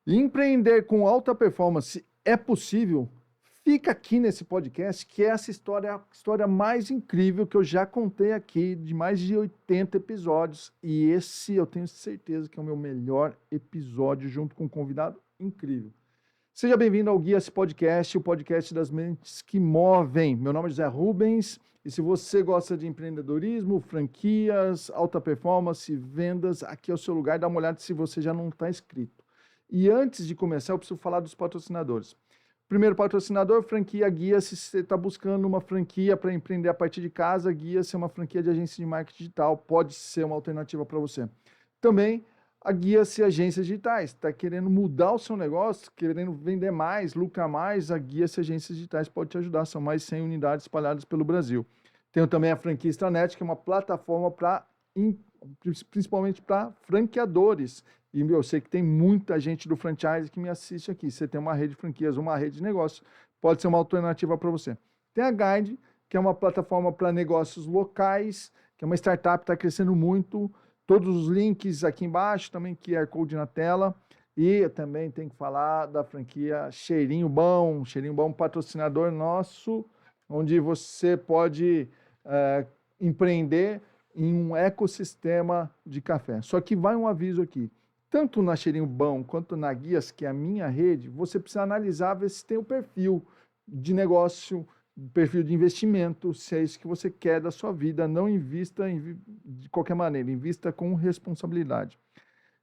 Empreender com alta performance é possível? Fica aqui nesse podcast, que é essa história mais incrível que eu já contei aqui, de mais de 80 episódios. E esse eu tenho certeza que é o meu melhor episódio, junto com um convidado incrível. Seja bem-vindo ao Guia-se Podcast, o podcast das mentes que movem. Meu nome é José Rubens, e se você gosta de empreendedorismo, franquias, alta performance, vendas, aqui é o seu lugar. Dá uma olhada se você já não está inscrito. E antes de começar, eu preciso falar dos patrocinadores. Primeiro patrocinador, franquia Guia-se. Se você está buscando uma franquia para empreender a partir de casa, Guia-se é uma franquia de agência de marketing digital, pode ser uma alternativa para você. Também a Guia-se Agências Digitais. Está querendo mudar o seu negócio, querendo vender mais, lucrar mais, a Guia-se Agências Digitais pode te ajudar. São mais 100 unidades espalhadas pelo Brasil. Tenho também a franquia Extranet, que é uma plataforma principalmente para franqueadores. E eu sei que tem muita gente do franchise que me assiste aqui. Você tem uma rede de franquias, uma rede de negócios, pode ser uma alternativa para você. Tem a Guide, que é uma plataforma para negócios locais, que é uma startup que está crescendo muito. Todos os links aqui embaixo, também QR Code na tela. E eu também tenho que falar da franquia Cheirinho Bom, patrocinador nosso, onde você pode empreender em um ecossistema de café. Só que vai um aviso aqui. Tanto na Cheirinho Bom quanto na Guias, que é a minha rede, você precisa analisar, ver se tem o perfil de negócio, perfil de investimento, se é isso que você quer da sua vida. Não invista de qualquer maneira, invista com responsabilidade.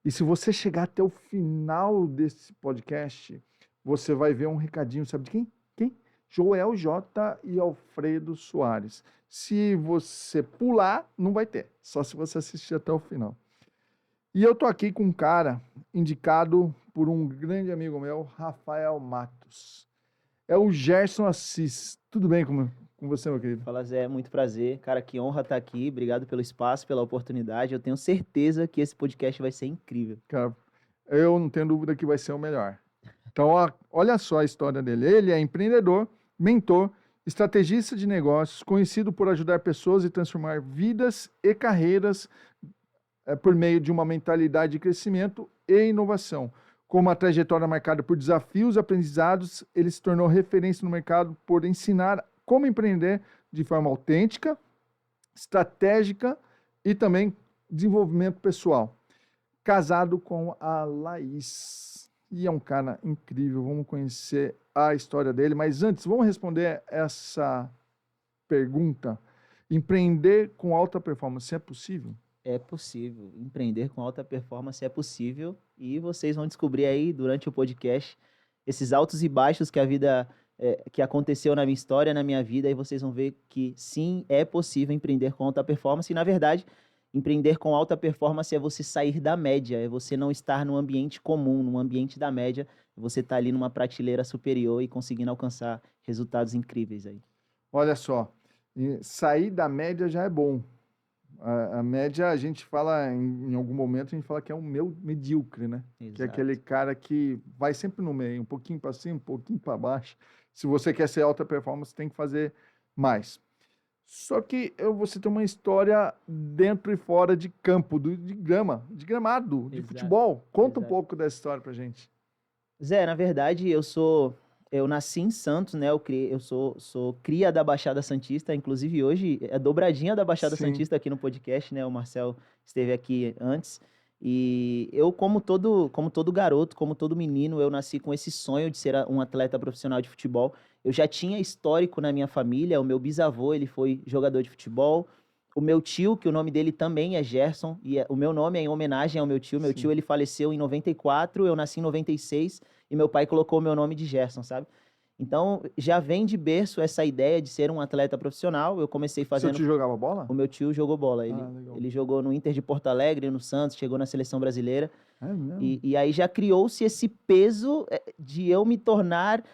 E se você chegar até o final desse podcast, você vai ver um recadinho, sabe de quem? Joel J. e Alfredo Soares. Se você pular, não vai ter, só se você assistir até o final. E eu tô aqui com um cara indicado por um grande amigo meu, Rafael Matos. É o Gerson Assis. Tudo bem com você, meu querido? Fala, Zé, muito prazer. Cara, que honra estar aqui. Obrigado pelo espaço, pela oportunidade. Eu tenho certeza que esse podcast vai ser incrível. Cara, eu não tenho dúvida que vai ser o melhor. Então, olha só a história dele. Ele é empreendedor, mentor, estrategista de negócios, conhecido por ajudar pessoas e transformar vidas e carreiras por meio de uma mentalidade de crescimento e inovação. Com uma trajetória marcada por desafios e aprendizados, ele se tornou referência no mercado por ensinar como empreender de forma autêntica, estratégica e também desenvolvimento pessoal. Casado com a Laís. E é um cara incrível, vamos conhecer a história dele. Mas antes, vamos responder essa pergunta. Empreender com alta performance é possível? É possível. Empreender com alta performance é possível. E vocês vão descobrir aí, durante o podcast, esses altos e baixos que a vida, que aconteceu na minha história, na minha vida, e vocês vão ver que sim, é possível empreender com alta performance. E, na verdade, empreender com alta performance é você sair da média, é você não estar num ambiente comum, num ambiente da média, você está ali numa prateleira superior e conseguindo alcançar resultados incríveis aí. Olha só, sair da média já é bom. A média, a gente fala, em algum momento, a gente fala que é um medíocre, né? Exato. Que é aquele cara que vai sempre no meio, um pouquinho para cima, um pouquinho para baixo. Se você quer ser alta performance, tem que fazer mais. Só que você tem uma história dentro e fora de campo, de gramado, de futebol. Conta um pouco dessa história pra gente. Zé, na verdade, eu nasci em Santos, né? Eu sou cria da Baixada Santista, inclusive hoje é dobradinha da Baixada Sim. Santista aqui no podcast, né? O Marcel esteve aqui antes. E eu, como todo garoto, como todo menino, eu nasci com esse sonho de ser um atleta profissional de futebol. Eu já tinha histórico na minha família, o meu bisavô, ele foi jogador de futebol. O meu tio, que o nome dele também é Gerson, e o meu nome é em homenagem ao meu tio. Meu tio, ele faleceu em 94, eu nasci em 96, e meu pai colocou o meu nome de Gerson, sabe? Então, já vem de berço essa ideia de ser um atleta profissional. Eu comecei fazendo... Seu tio jogava bola? O meu tio jogou bola. Legal. Ele jogou no Inter de Porto Alegre, no Santos, chegou na seleção brasileira. É mesmo? E aí já criou-se esse peso de eu me tornar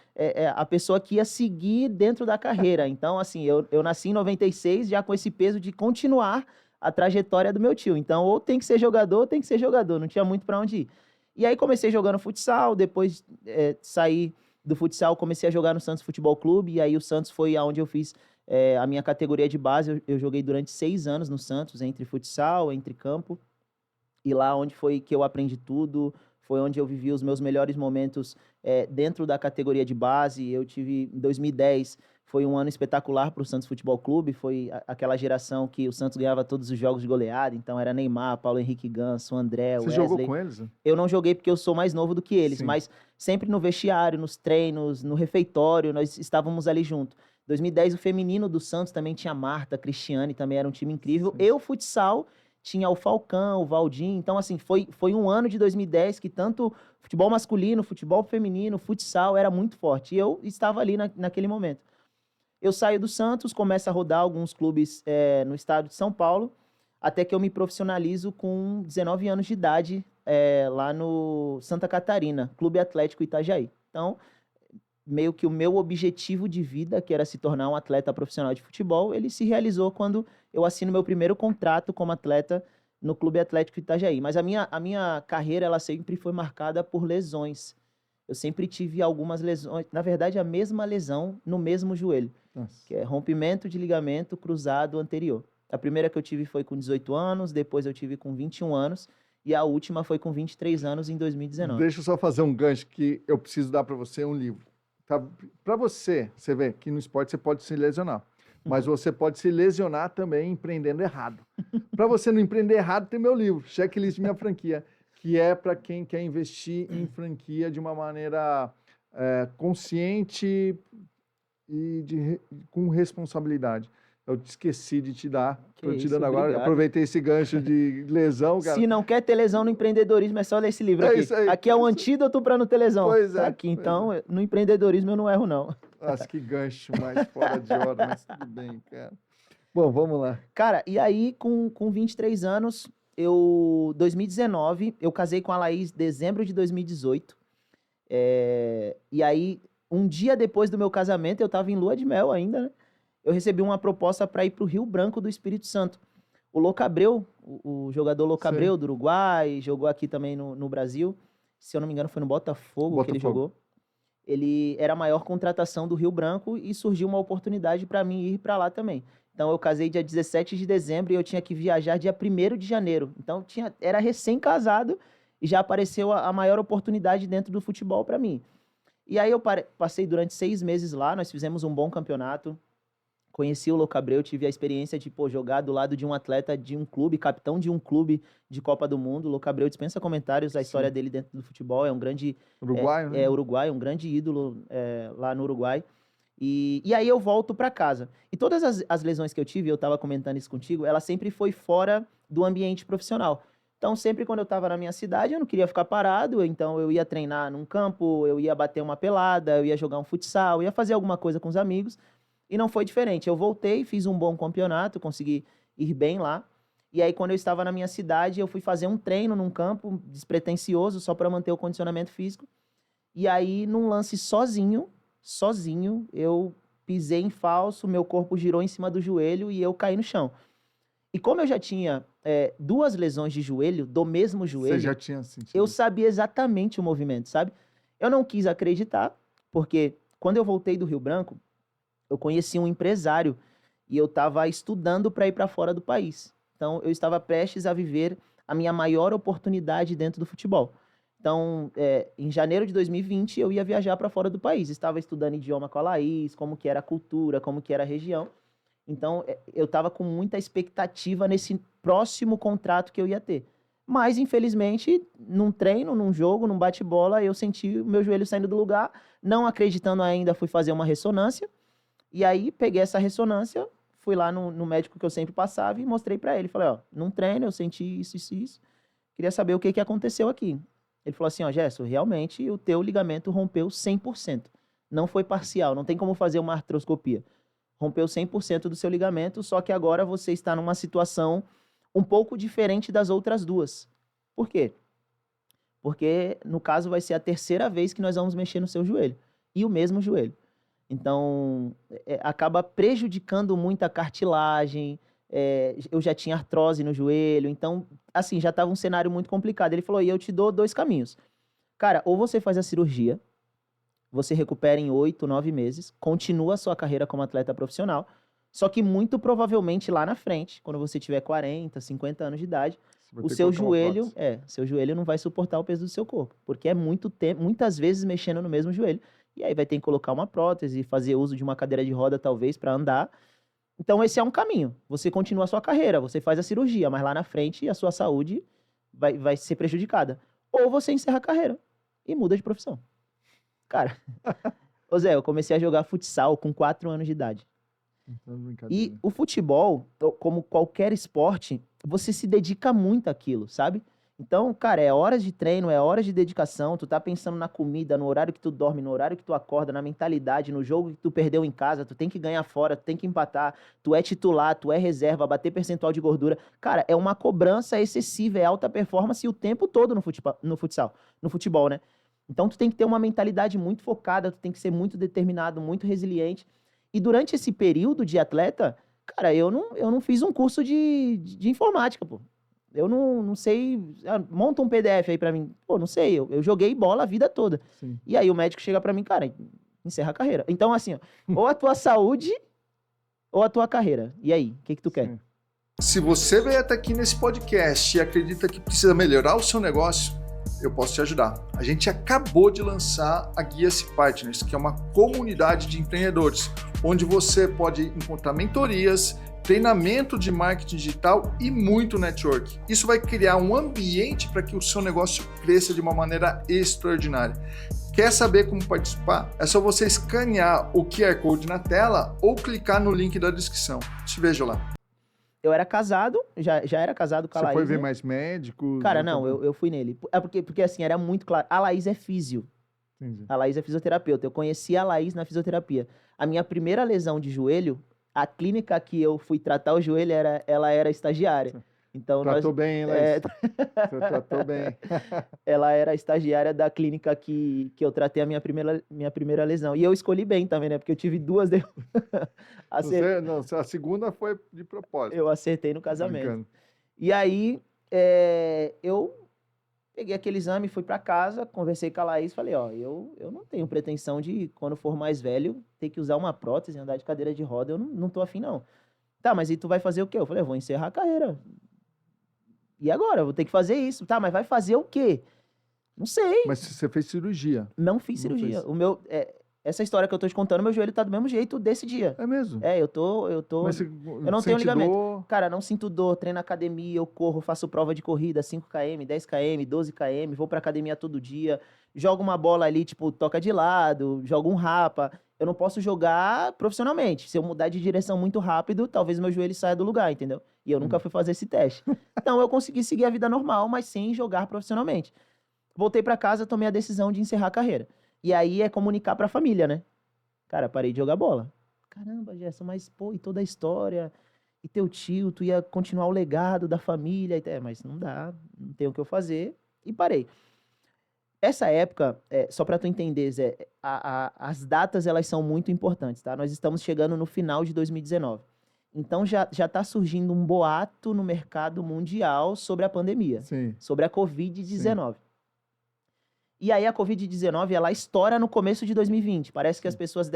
a pessoa que ia seguir dentro da carreira. Então, assim, eu nasci em 96 já com esse peso de continuar a trajetória do meu tio. Então, ou tem que ser jogador, não tinha muito para onde ir. E aí comecei jogando futsal, depois saí do futsal, comecei a jogar no Santos Futebol Clube, e aí o Santos foi aonde eu fiz a minha categoria de base. Eu joguei durante 6 anos no Santos, entre futsal, entre campo, e lá onde foi que eu aprendi tudo, foi onde eu vivi os meus melhores momentos dentro da categoria de base. Eu tive, em 2010, foi um ano espetacular para o Santos Futebol Clube, foi aquela geração que o Santos ganhava todos os jogos de goleada, então era Neymar, Paulo Henrique Ganso, André, Você Wesley. jogou com eles? Eu não joguei porque eu sou mais novo do que eles, Sim. mas sempre no vestiário, nos treinos, no refeitório, nós estávamos ali junto. 2010, o feminino do Santos também tinha Marta, Cristiane, também era um time incrível. Sim. Eu, futsal, tinha o Falcão, o Valdir. Então, assim, foi um ano de 2010 que tanto futebol masculino, futebol feminino, futsal era muito forte. E eu estava ali naquele momento. Eu saio do Santos, começo a rodar alguns clubes no estado de São Paulo, até que eu me profissionalizo com 19 anos de idade lá no Santa Catarina, Clube Atlético Itajaí. Então, meio que o meu objetivo de vida, que era se tornar um atleta profissional de futebol, ele se realizou quando eu assino meu primeiro contrato como atleta no Clube Atlético Itajaí. Mas a minha carreira, ela sempre foi marcada por lesões. Eu sempre tive algumas lesões, na verdade, a mesma lesão no mesmo joelho, Nossa. que é rompimento de ligamento cruzado anterior. A primeira que eu tive foi com 18 anos, depois eu tive com 21 anos, e a última foi com 23 anos em 2019. Deixa eu só fazer um gancho que eu preciso dar para você um livro. Tá? Para você vê que no esporte você pode se lesionar, mas você pode se lesionar também empreendendo errado. Para você não empreender errado, tem meu livro, Checklist Minha Franquia, que é para quem quer investir em franquia de uma maneira consciente e com responsabilidade. Eu esqueci de te dar, estou te dando agora. Obrigado. Aproveitei esse gancho de lesão, cara. Se não quer ter lesão no empreendedorismo, é só ler esse livro É aqui. isso aí. Aqui é o antídoto para não ter lesão. Pois Tá é, aqui, pois então, no empreendedorismo eu não erro, não. Nossa, que gancho mais fora de hora, mas tudo bem, cara. Bom, vamos lá. Cara, e aí, com 23 anos, 2019, eu casei com a Laís em dezembro de 2018. E aí, um dia depois do meu casamento, eu tava em lua de mel ainda, né? Eu recebi uma proposta para ir pro Rio Branco do Espírito Santo. O Locabreu, o jogador Locabreu do Uruguai, jogou aqui também no Brasil. Se eu não me engano, foi no Botafogo que ele jogou. Ele era a maior contratação do Rio Branco e surgiu uma oportunidade para mim ir para lá também. Então, eu casei dia 17 de dezembro e eu tinha que viajar dia 1º de janeiro. Então, era recém-casado e já apareceu a maior oportunidade dentro do futebol para mim. E aí, eu passei durante 6 meses lá, nós fizemos um bom campeonato. Conheci o Locabreu, tive a experiência de jogar do lado de um atleta de um clube, capitão de um clube de Copa do Mundo. O Locabreu dispensa comentários da história dele dentro do futebol. É um grande... Uruguaio, né? Uruguai, um grande ídolo lá no Uruguai. E aí eu volto para casa. E todas as lesões que eu tive, eu estava comentando isso contigo, ela sempre foi fora do ambiente profissional. Então, sempre quando eu estava na minha cidade, eu não queria ficar parado, então eu ia treinar num campo, eu ia bater uma pelada, eu ia jogar um futsal, eu ia fazer alguma coisa com os amigos. E não foi diferente. Eu voltei, fiz um bom campeonato, consegui ir bem lá. E aí, quando eu estava na minha cidade, eu fui fazer um treino num campo despretensioso, só para manter o condicionamento físico. E aí, num lance sozinho, eu pisei em falso, meu corpo girou em cima do joelho e eu caí no chão. E como eu já tinha 2 lesões de joelho, do mesmo joelho... Você já tinha sentido. Eu sabia exatamente o movimento, sabe? Eu não quis acreditar, porque quando eu voltei do Rio Branco, eu conheci um empresário e eu estava estudando para ir para fora do país. Então, eu estava prestes a viver a minha maior oportunidade dentro do futebol. Então, em janeiro de 2020, eu ia viajar para fora do país. Estava estudando idioma com a Laís, como que era a cultura, como que era a região. Então, eu estava com muita expectativa nesse próximo contrato que eu ia ter. Mas, infelizmente, num treino, num jogo, num bate-bola, eu senti o meu joelho saindo do lugar. Não acreditando ainda, fui fazer uma ressonância. E aí, peguei essa ressonância, fui lá no médico que eu sempre passava e mostrei para ele. Falei, num treino eu senti isso. Queria saber o que aconteceu aqui. Ele falou assim, Gerson, realmente o teu ligamento rompeu 100%. Não foi parcial, não tem como fazer uma artroscopia. Rompeu 100% do seu ligamento, só que agora você está numa situação um pouco diferente das outras 2. Por quê? Porque, no caso, vai ser a 3ª vez que nós vamos mexer no seu joelho. E o mesmo joelho. Então, acaba prejudicando muito a cartilagem. Eu já tinha artrose no joelho. Então, assim, já estava um cenário muito complicado. Ele falou, e eu te dou 2 caminhos. Cara, ou você faz a cirurgia, você recupera em 8, 9 meses, continua a sua carreira como atleta profissional, só que muito provavelmente lá na frente, quando você tiver 40, 50 anos de idade, Você vai o ter que seu colocar uma joelho, prótese. seu joelho não vai suportar o peso do seu corpo, porque é muito tempo, muitas vezes mexendo no mesmo joelho. E aí vai ter que colocar uma prótese, fazer uso de uma cadeira de roda talvez para andar. Então esse é um caminho. Você continua a sua carreira, você faz a cirurgia, mas lá na frente a sua saúde vai ser prejudicada. Ou você encerra a carreira e muda de profissão. Cara, ô Zé, eu comecei a jogar futsal com 4 anos de idade. Então, E brincadeira. o futebol, como qualquer esporte, você se dedica muito àquilo, sabe? Então, cara, é horas de treino, é horas de dedicação, tu tá pensando na comida, no horário que tu dorme, no horário que tu acorda, na mentalidade, no jogo que tu perdeu em casa, tu tem que ganhar fora, tu tem que empatar, tu é titular, tu é reserva, bater percentual de gordura. Cara, é uma cobrança excessiva, é alta performance o tempo todo no futebol, né? Então tu tem que ter uma mentalidade muito focada, tu tem que ser muito determinado, muito resiliente. E durante esse período de atleta, cara, eu não fiz um curso de informática, pô. Eu não sei. Monta um PDF aí pra mim. Pô, não sei. Eu joguei bola a vida toda. Sim. E aí o médico chega pra mim, cara, encerra a carreira. Então, assim, ó, ou a tua saúde ou a tua carreira. E aí, o que tu quer? Sim. Se você veio até aqui nesse podcast e acredita que precisa melhorar o seu negócio, eu posso te ajudar. A gente acabou de lançar a Guia-se Partners, que é uma comunidade de empreendedores, onde você pode encontrar mentorias, treinamento de marketing digital e muito network. Isso vai criar um ambiente para que o seu negócio cresça de uma maneira extraordinária. Quer saber como participar? É só você escanear o QR Code na tela ou clicar no link da descrição. Te vejo lá. Eu era casado, já era casado com a Você Laís, foi ver né? mais médicos? Cara, não, eu fui nele. É porque assim, era muito claro. A Laís é físio. Entendi. A Laís é fisioterapeuta. Eu conheci a Laís na fisioterapia. A minha primeira lesão de joelho, a clínica que eu fui tratar o joelho, ela era estagiária. Então, Tratou bem, hein, Laís? Você tratou bem. ela era estagiária da clínica que eu tratei a minha primeira lesão. E eu escolhi bem também, né? Porque eu tive duas. A segunda foi de propósito. Eu acertei no casamento. Brincando. E aí, eu peguei aquele exame, fui pra casa, conversei com a Laís, falei, ó, eu não tenho pretensão de, quando for mais velho, ter que usar uma prótese, andar de cadeira de roda, eu não tô afim, não. Tá, mas e tu vai fazer o quê? Eu falei, eu vou encerrar a carreira. E agora? Eu vou ter que fazer isso. Tá, mas vai fazer o quê? Não sei. Mas você fez cirurgia. Não fiz Não cirurgia. fez. Essa história que eu tô te contando, meu joelho tá do mesmo jeito desse dia. É mesmo? Eu tô. Mas você Eu não tenho sente ligamento. dor? Cara, não sinto dor, treino na academia, eu corro, faço prova de corrida, 5 km, 10 km, 12 km, vou pra academia todo dia, jogo uma bola ali, tipo, toca de lado, jogo um rapa. Eu não posso jogar profissionalmente. Se eu mudar de direção muito rápido, talvez meu joelho saia do lugar, entendeu? E eu nunca fui fazer esse teste. Então eu consegui seguir a vida normal, mas sem jogar profissionalmente. Voltei pra casa, tomei a decisão de encerrar a carreira. E aí é comunicar pra família, né? Cara, parei de jogar bola. Caramba, Gerson, mas, pô, e toda a história, e teu tio, tu ia continuar o legado da família, mas não dá, não tem o que eu fazer, e parei. Essa época, só pra tu entender, Zé, as datas, elas são muito importantes, tá? Nós estamos chegando no final de 2019. Então, já tá surgindo um boato no mercado mundial sobre a pandemia, Sim. sobre a Covid-19. E aí a Covid-19, ela estoura no começo de 2020. Parece que as pessoas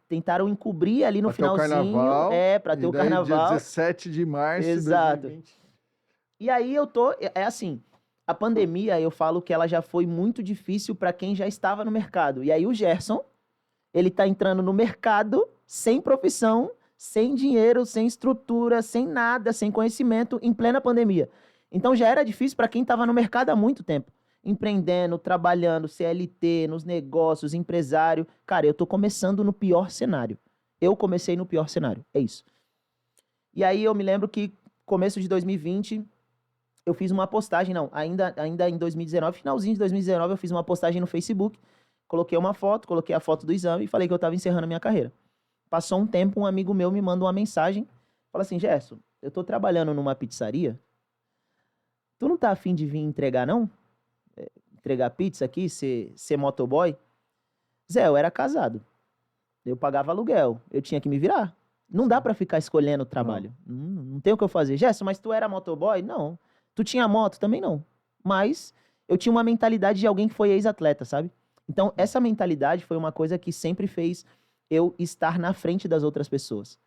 tentaram encobrir ali no finalzinho. Pra ter o carnaval. Pra ter o carnaval. Dia 17 de março Exato. de 2020. E aí assim, a pandemia, eu falo que ela já foi muito difícil para quem já estava no mercado. E aí o Gerson, ele tá entrando no mercado sem profissão, sem dinheiro, sem estrutura, sem nada, sem conhecimento, em plena pandemia. Então já era difícil para quem estava no mercado há muito tempo. Empreendendo, trabalhando, CLT, nos negócios, empresário. Cara, eu tô começando no pior cenário. Eu comecei no pior cenário, é isso. E aí eu me lembro que começo de 2020, eu fiz uma postagem, ainda em 2019, finalzinho de 2019, eu fiz uma postagem no Facebook, coloquei a foto do exame e falei que eu tava encerrando a minha carreira. Passou um tempo, um amigo meu me manda uma mensagem, fala assim, Gerson, eu tô trabalhando numa pizzaria, tu não tá afim de vir entregar, não? Entregar pizza aqui, ser motoboy. Zé, eu era casado. Eu pagava aluguel. Eu tinha que me virar. Não dá pra ficar escolhendo o trabalho. Não tem o que eu fazer. Gerson, mas tu era motoboy? Não. Tu tinha moto? Também não. Mas eu tinha uma mentalidade de alguém que foi ex-atleta, sabe? Então, essa mentalidade foi uma coisa que sempre fez eu estar na frente das outras pessoas.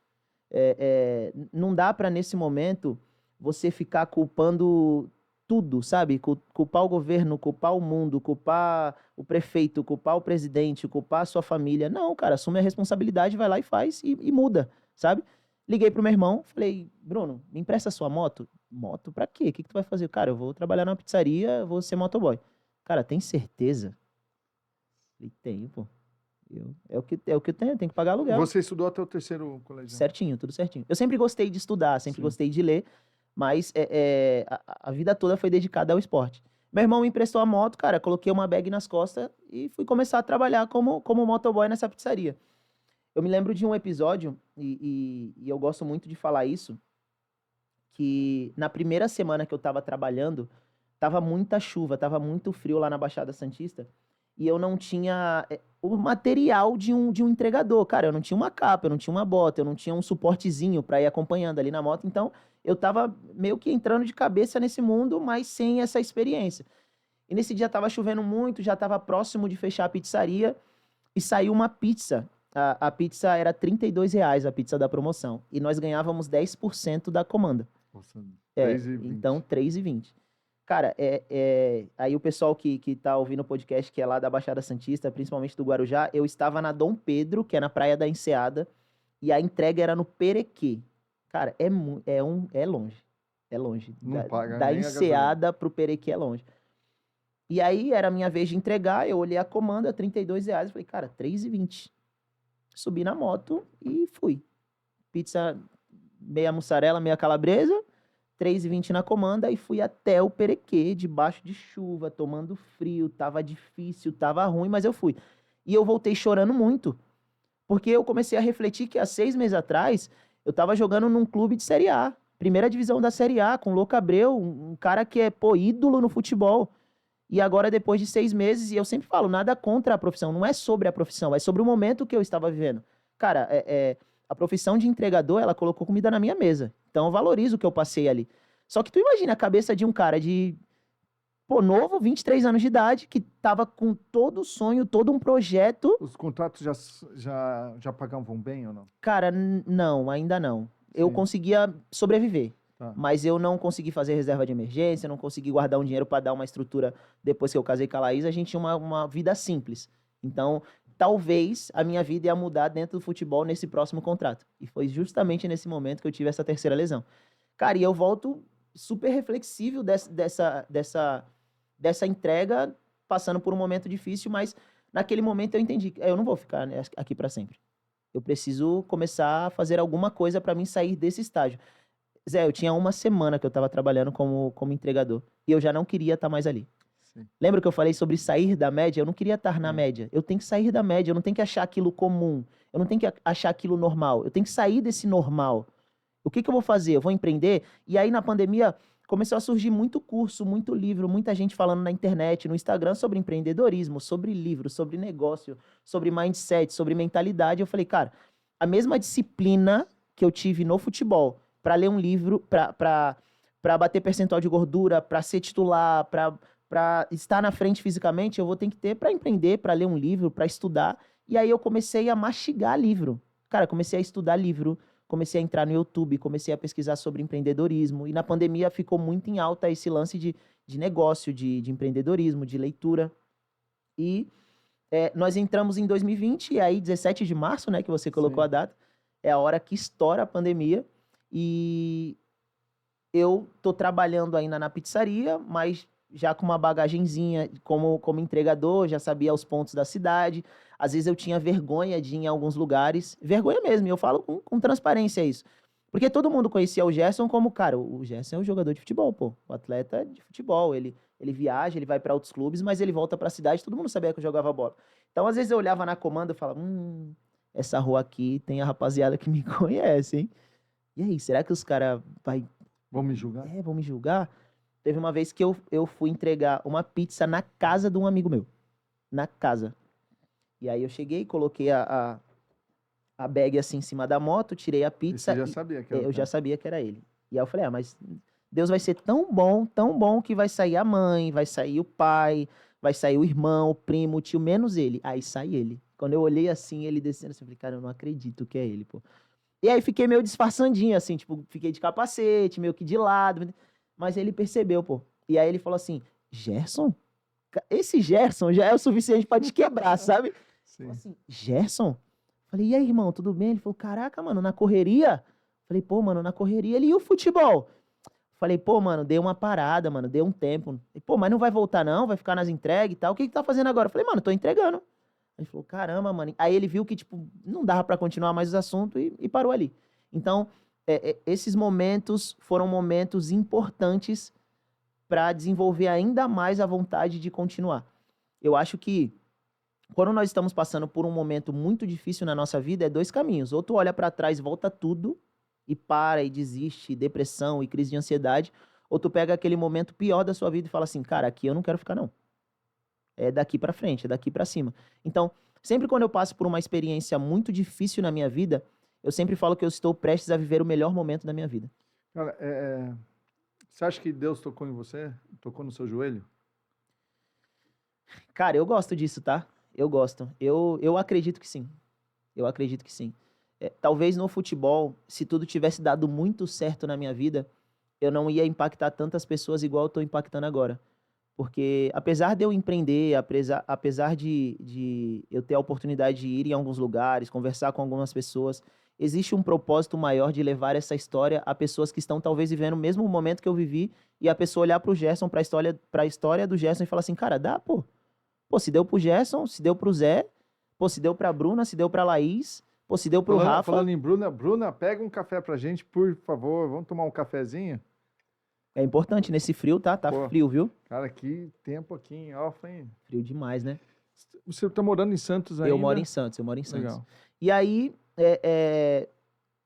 Não dá pra, nesse momento, você ficar culpando tudo, sabe? Culpar o governo, culpar o mundo, culpar o prefeito, culpar o presidente, culpar a sua família. Não, cara, assume a responsabilidade, vai lá e faz e muda, sabe? Liguei pro meu irmão, falei, Bruno, me empresta a sua moto? Moto pra quê? O que tu vai fazer? Cara, eu vou trabalhar numa pizzaria, vou ser motoboy. Cara, tem certeza? Falei, tenho, pô. É o que eu tenho que pagar aluguel. Você estudou até o terceiro colegial? Certinho, tudo certinho. Eu sempre gostei de estudar, sempre Sim. gostei de ler, mas a vida toda foi dedicada ao esporte. Meu irmão me emprestou a moto, cara, coloquei uma bag nas costas e fui começar a trabalhar como motoboy nessa pizzaria. Eu me lembro de um episódio, e eu gosto muito de falar isso, que na primeira semana que eu tava trabalhando, tava muita chuva, tava muito frio lá na Baixada Santista, e eu não tinha o material de um entregador. Cara, eu não tinha uma capa, eu não tinha uma bota, eu não tinha um suportezinho pra ir acompanhando ali na moto, então eu tava meio que entrando de cabeça nesse mundo, mas sem essa experiência. E nesse dia tava chovendo muito, já tava próximo de fechar a pizzaria, e saiu uma pizza. A pizza era R$ 32, a pizza da promoção, e nós ganhávamos 10% da comanda. Nossa, É, 3,20. então, 3,20. Cara, aí o pessoal que tá ouvindo o podcast, que é lá da Baixada Santista, principalmente do Guarujá, eu estava na Dom Pedro, que é na Praia da Enseada, e a entrega era no Perequê. Cara, é longe. É longe. Não paga Da nem a gasolina. Enseada pro Perequê é longe. E aí era a minha vez de entregar, eu olhei a comanda, R$ 32, falei, cara, 3,20. Subi na moto e fui. Pizza meia mussarela, meia calabresa, 3,20 na comanda, e fui até o Perequê, debaixo de chuva, tomando frio, tava difícil, tava ruim, mas eu fui. E eu voltei chorando muito, porque eu comecei a refletir que há 6 meses atrás, eu tava jogando num clube de Série A, primeira divisão da Série A, com o Louco Abreu, um cara que é, pô, ídolo no futebol. E agora, depois de 6 meses, e eu sempre falo, nada contra a profissão, não é sobre a profissão, é sobre o momento que eu estava vivendo. Cara, a profissão de entregador, ela colocou comida na minha mesa. Então, eu valorizo o que eu passei ali. Só que tu imagina a cabeça de um cara de, pô, novo, 23 anos de idade, que tava com todo o sonho, todo um projeto. Os contratos já pagavam bem ou não? Cara, não, ainda não. Eu Sim. conseguia sobreviver. Tá. Mas eu não consegui fazer reserva de emergência, não consegui guardar um dinheiro para dar uma estrutura. Depois que eu casei com a Laís, a gente tinha uma vida simples. Então, talvez a minha vida ia mudar dentro do futebol nesse próximo contrato. E foi justamente nesse momento que eu tive essa terceira lesão. Cara, e eu volto super reflexível dessa entrega, passando por um momento difícil, mas naquele momento eu entendi que eu não vou ficar, né, aqui para sempre. Eu preciso começar a fazer alguma coisa para mim sair desse estágio. Zé, eu tinha uma semana que eu tava trabalhando como entregador. E eu já não queria estar mais ali. Sim. Lembra que eu falei sobre sair da média? Eu não queria estar na Sim. média. Eu tenho que sair da média. Eu não tenho que achar aquilo comum. Eu não tenho que achar aquilo normal. Eu tenho que sair desse normal. O que eu vou fazer? Eu vou empreender? E aí, na pandemia, começou a surgir muito curso, muito livro, muita gente falando na internet, no Instagram, sobre empreendedorismo, sobre livro, sobre negócio, sobre mindset, sobre mentalidade. Eu falei, cara, a mesma disciplina que eu tive no futebol, para ler um livro, para bater percentual de gordura, para ser titular, para estar na frente fisicamente, eu vou ter que ter para empreender, para ler um livro, para estudar. E aí eu comecei a mastigar livro. Cara, comecei a estudar livro, comecei a entrar no YouTube, comecei a pesquisar sobre empreendedorismo. E na pandemia ficou muito em alta esse lance de negócio, de empreendedorismo, de leitura. E nós entramos em 2020, e aí 17 de março, né, que você colocou Sim. a data, é a hora que estoura a pandemia. E eu tô trabalhando ainda na pizzaria, mas já com uma bagagenzinha como entregador, já sabia os pontos da cidade. Às vezes eu tinha vergonha de ir em alguns lugares. Vergonha mesmo, e eu falo com transparência isso. Porque todo mundo conhecia o Gerson como, cara, o Gerson é um jogador de futebol, pô. O atleta de futebol. Ele viaja, ele vai para outros clubes, mas ele volta pra cidade, todo mundo sabia que eu jogava bola. Então, às vezes eu olhava na comanda e falava, essa rua aqui tem a rapaziada que me conhece, hein? E aí, será que os caras Vão me julgar? vão me julgar? Teve uma vez que eu fui entregar uma pizza na casa de um amigo meu. Na casa. E aí eu cheguei, coloquei a bag assim em cima da moto, tirei a E pizza. você já sabia que era o Eu já cara? sabia que era ele. E aí eu falei, mas Deus vai ser tão bom que vai sair a mãe, vai sair o pai, vai sair o irmão, o primo, o tio, menos ele. Aí sai ele. Quando eu olhei assim, ele descendo, assim, eu falei, cara, eu não acredito que é ele, pô. E aí fiquei meio disfarçandinho, assim, tipo, fiquei de capacete, meio que de lado. Mas ele percebeu, pô. E aí ele falou assim, Gerson? Esse Gerson já é o suficiente pra te quebrar, sabe? Falou Sim. assim, Gerson? Falei, e aí, irmão, tudo bem? Ele falou, caraca, mano, na correria? Falei, pô, mano, na correria. Ele, e o futebol? Falei, pô, mano, dei uma parada, mano, dei um tempo. Ele, pô, mas não vai voltar não? Vai ficar nas entregas e tal? O que que tá fazendo agora? Falei, mano, tô entregando. Ele falou, caramba, mano. Aí ele viu que, tipo, não dava pra continuar mais os assuntos e parou ali. Então, esses momentos foram momentos importantes pra desenvolver ainda mais a vontade de continuar. Eu acho que quando nós estamos passando por um momento muito difícil na nossa vida, é dois caminhos. Ou tu olha pra trás, volta tudo e para e desiste, depressão e crise de ansiedade, ou tu pega aquele momento pior da sua vida e fala assim, cara, aqui eu não quero ficar não. É daqui pra frente, é daqui pra cima. Então, sempre quando eu passo por uma experiência muito difícil na minha vida, eu sempre falo que eu estou prestes a viver o melhor momento da minha vida. Cara, você acha que Deus tocou em você? Tocou no seu joelho? Cara, eu gosto disso, tá? Eu gosto. Eu acredito que sim. Eu acredito que sim. Talvez no futebol, se tudo tivesse dado muito certo na minha vida, eu não ia impactar tantas pessoas igual eu tô impactando agora. Porque apesar de eu empreender, apesar de eu ter a oportunidade de ir em alguns lugares, conversar com algumas pessoas, existe um propósito maior de levar essa história a pessoas que estão talvez vivendo o mesmo momento que eu vivi e a pessoa olhar pro Gerson, pra história do Gerson e falar assim, cara, dá, pô. Pô, se deu pro Gerson, se deu pro Zé, pô, se deu pra Bruna, se deu pra Laís, pô, se deu pro Rafa. Falando em Bruna, Bruna, pega um café pra gente, por favor. Vamos tomar um cafezinho? É importante nesse frio, tá? Tá Pô, frio, viu? cara, que tempo aqui em Alfa, hein? Frio demais, né? Você tá morando em Santos ainda? Eu moro em Santos, eu moro em Santos. Legal. E aí,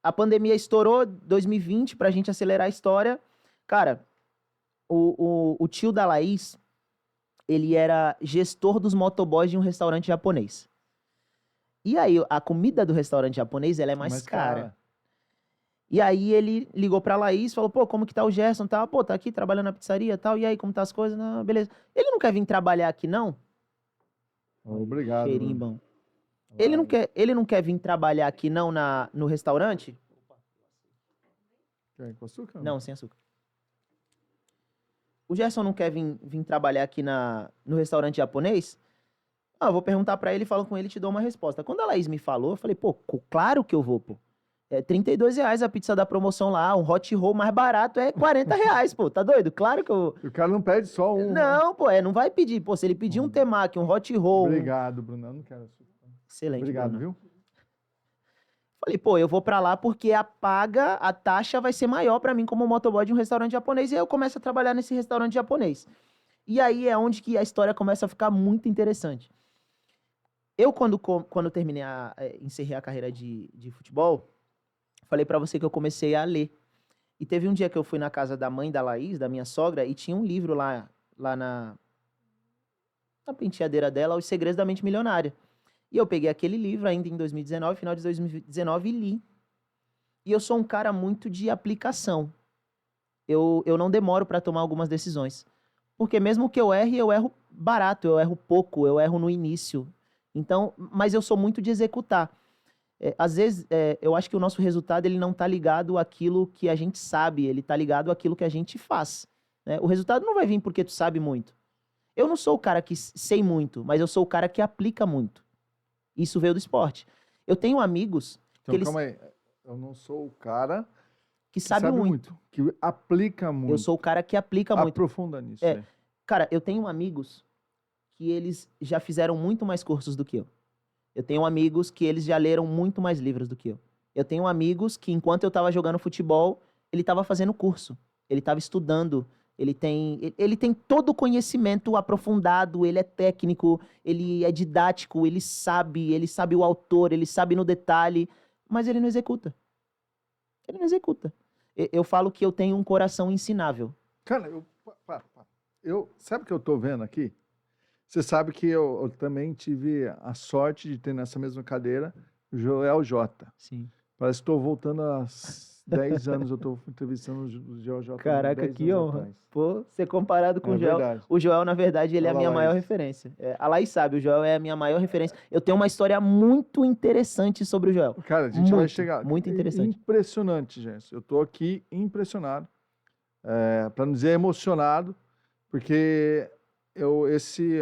a pandemia estourou 2020 pra gente acelerar a história. Cara, o tio da Laís, ele era gestor dos motoboys de um restaurante japonês. E aí, a comida do restaurante japonês, ela é mais cara. E aí ele ligou pra Laís, falou, pô, como que tá o Gerson, tal? Pô, tá aqui trabalhando na pizzaria, tal. E aí, como tá as coisas? Não, beleza. Ele não quer vir trabalhar aqui, não? Obrigado, Cheirinho Bruno. bom. Ele não quer vir trabalhar aqui, não, no restaurante? Quer com açúcar? Não, sem açúcar. O Gerson não quer vir trabalhar aqui no restaurante japonês? Ah, eu vou perguntar pra ele, falo com ele e te dou uma resposta. Quando a Laís me falou, eu falei, pô, claro que eu vou, pô. É R$ 32 a pizza da promoção lá, um hot roll mais barato é R$ 40, pô, tá doido? Claro que eu vou. O cara não pede só um. Não, pô, não vai pedir. Pô, se ele pedir um temaki, um hot roll... Obrigado, Bruno. Eu não quero açúcar. Excelente, Obrigado, Bruno. viu? Falei, pô, eu vou pra lá porque a taxa vai ser maior pra mim como motoboy de um restaurante japonês. E aí eu começo a trabalhar nesse restaurante japonês. E aí é onde que a história começa a ficar muito interessante. Eu, quando terminei, encerrei a carreira de futebol, falei pra você que eu comecei a ler. E teve um dia que eu fui na casa da mãe da Laís, da minha sogra, e tinha um livro lá na penteadeira dela, Os Segredos da Mente Milionária. E eu peguei aquele livro ainda em 2019, final de 2019, e li. E eu sou um cara muito de aplicação. Eu não demoro para tomar algumas decisões. Porque mesmo que eu erro barato, eu erro pouco, eu erro no início. Então, mas eu sou muito de executar. Às vezes, eu acho que o nosso resultado ele não está ligado àquilo que a gente sabe, ele está ligado àquilo que a gente faz. Né? O resultado não vai vir porque tu sabe muito. Eu não sou o cara que sei muito, mas eu sou o cara que aplica muito. Isso veio do esporte. Eu tenho amigos Então, que eles calma aí. Eu não sou o cara que sabem muito. que aplica muito. Eu sou o cara que aplica muito. Aprofunda nisso. Cara, eu tenho amigos que eles já fizeram muito mais cursos do que eu. Eu tenho amigos que eles já leram muito mais livros do que eu. Eu tenho amigos que, enquanto eu estava jogando futebol, ele estava fazendo curso. Ele estava estudando. Ele tem todo o conhecimento aprofundado, ele é técnico, ele é didático, ele sabe o autor, ele sabe no detalhe, mas ele não executa. Ele não executa. Eu falo que eu tenho um coração ensinável. Cara, sabe o que eu tô vendo aqui? Você sabe que eu também tive a sorte de ter nessa mesma cadeira o Joel J. Sim. Parece que estou voltando às 10 anos eu tô entrevistando o Joel. Caraca, 10 que anos honra. atrás. Pô, ser comparado com É o Joel. verdade. O Joel, na verdade, ele é a Fala, minha maior Laís. referência. A Laís sabe, o Joel é a minha maior referência. Eu tenho uma história muito interessante sobre o Joel. Cara, a gente vai Muito, chegar. muito interessante. Impressionante, gente. Eu tô aqui impressionado, para não dizer emocionado, porque esse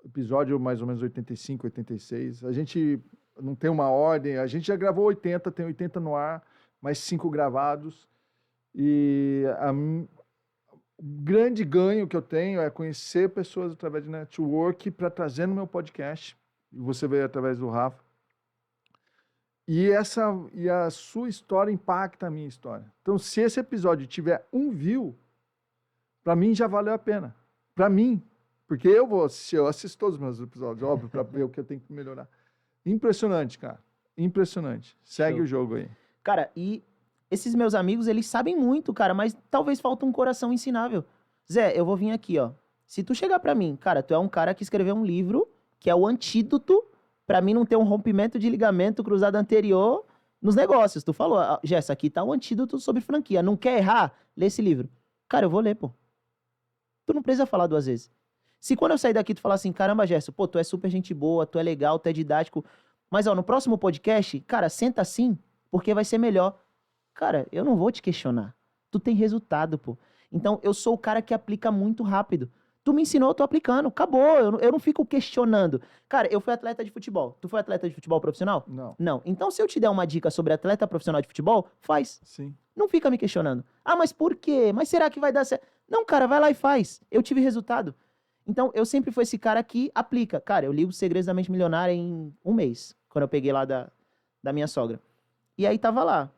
episódio mais ou menos 85, 86, a gente não tem uma ordem, a gente já gravou 80, tem 80 no ar, mais 5 gravados, e o grande ganho que eu tenho é conhecer pessoas através de network para trazer no meu podcast, e você veio através do Rafa, e a sua história impacta a minha história. Então, se esse episódio tiver 1 view, para mim já valeu a pena. Para mim, porque eu assisto todos os meus episódios, óbvio, para ver o que eu tenho que melhorar. Impressionante, cara. Impressionante. Segue Show. o jogo aí. Cara, e esses meus amigos, eles sabem muito, cara, mas talvez falta um coração ensinável. Zé, eu vou vir aqui, ó. Se tu chegar pra mim, cara, tu é um cara que escreveu um livro que é o antídoto pra mim não ter um rompimento de ligamento cruzado anterior nos negócios. Tu falou, Jess, aqui tá o antídoto sobre franquia. Não quer errar? Lê esse livro. Cara, eu vou ler, pô. Tu não precisa falar 2 vezes. Se quando eu sair daqui tu falar assim, caramba, Gerson, pô, tu é super gente boa, tu é legal, tu é didático, mas ó, no próximo podcast, cara, senta assim, porque vai ser melhor. Cara, eu não vou te questionar. Tu tem resultado, pô. Então, eu sou o cara que aplica muito rápido. Tu me ensinou, eu tô aplicando. Acabou, eu não fico questionando. Cara, eu fui atleta de futebol. Tu foi atleta de futebol profissional? Não. Não. Então, se eu te der uma dica sobre atleta profissional de futebol, faz. Sim. Não fica me questionando. Ah, mas por quê? Mas será que vai dar certo? Não, cara, vai lá e faz. Eu tive resultado. Então, eu sempre fui esse cara que aplica. Cara, eu li Os Segredos da Mente Milionária em 1 mês, quando eu peguei lá da minha sogra. E aí tava lá.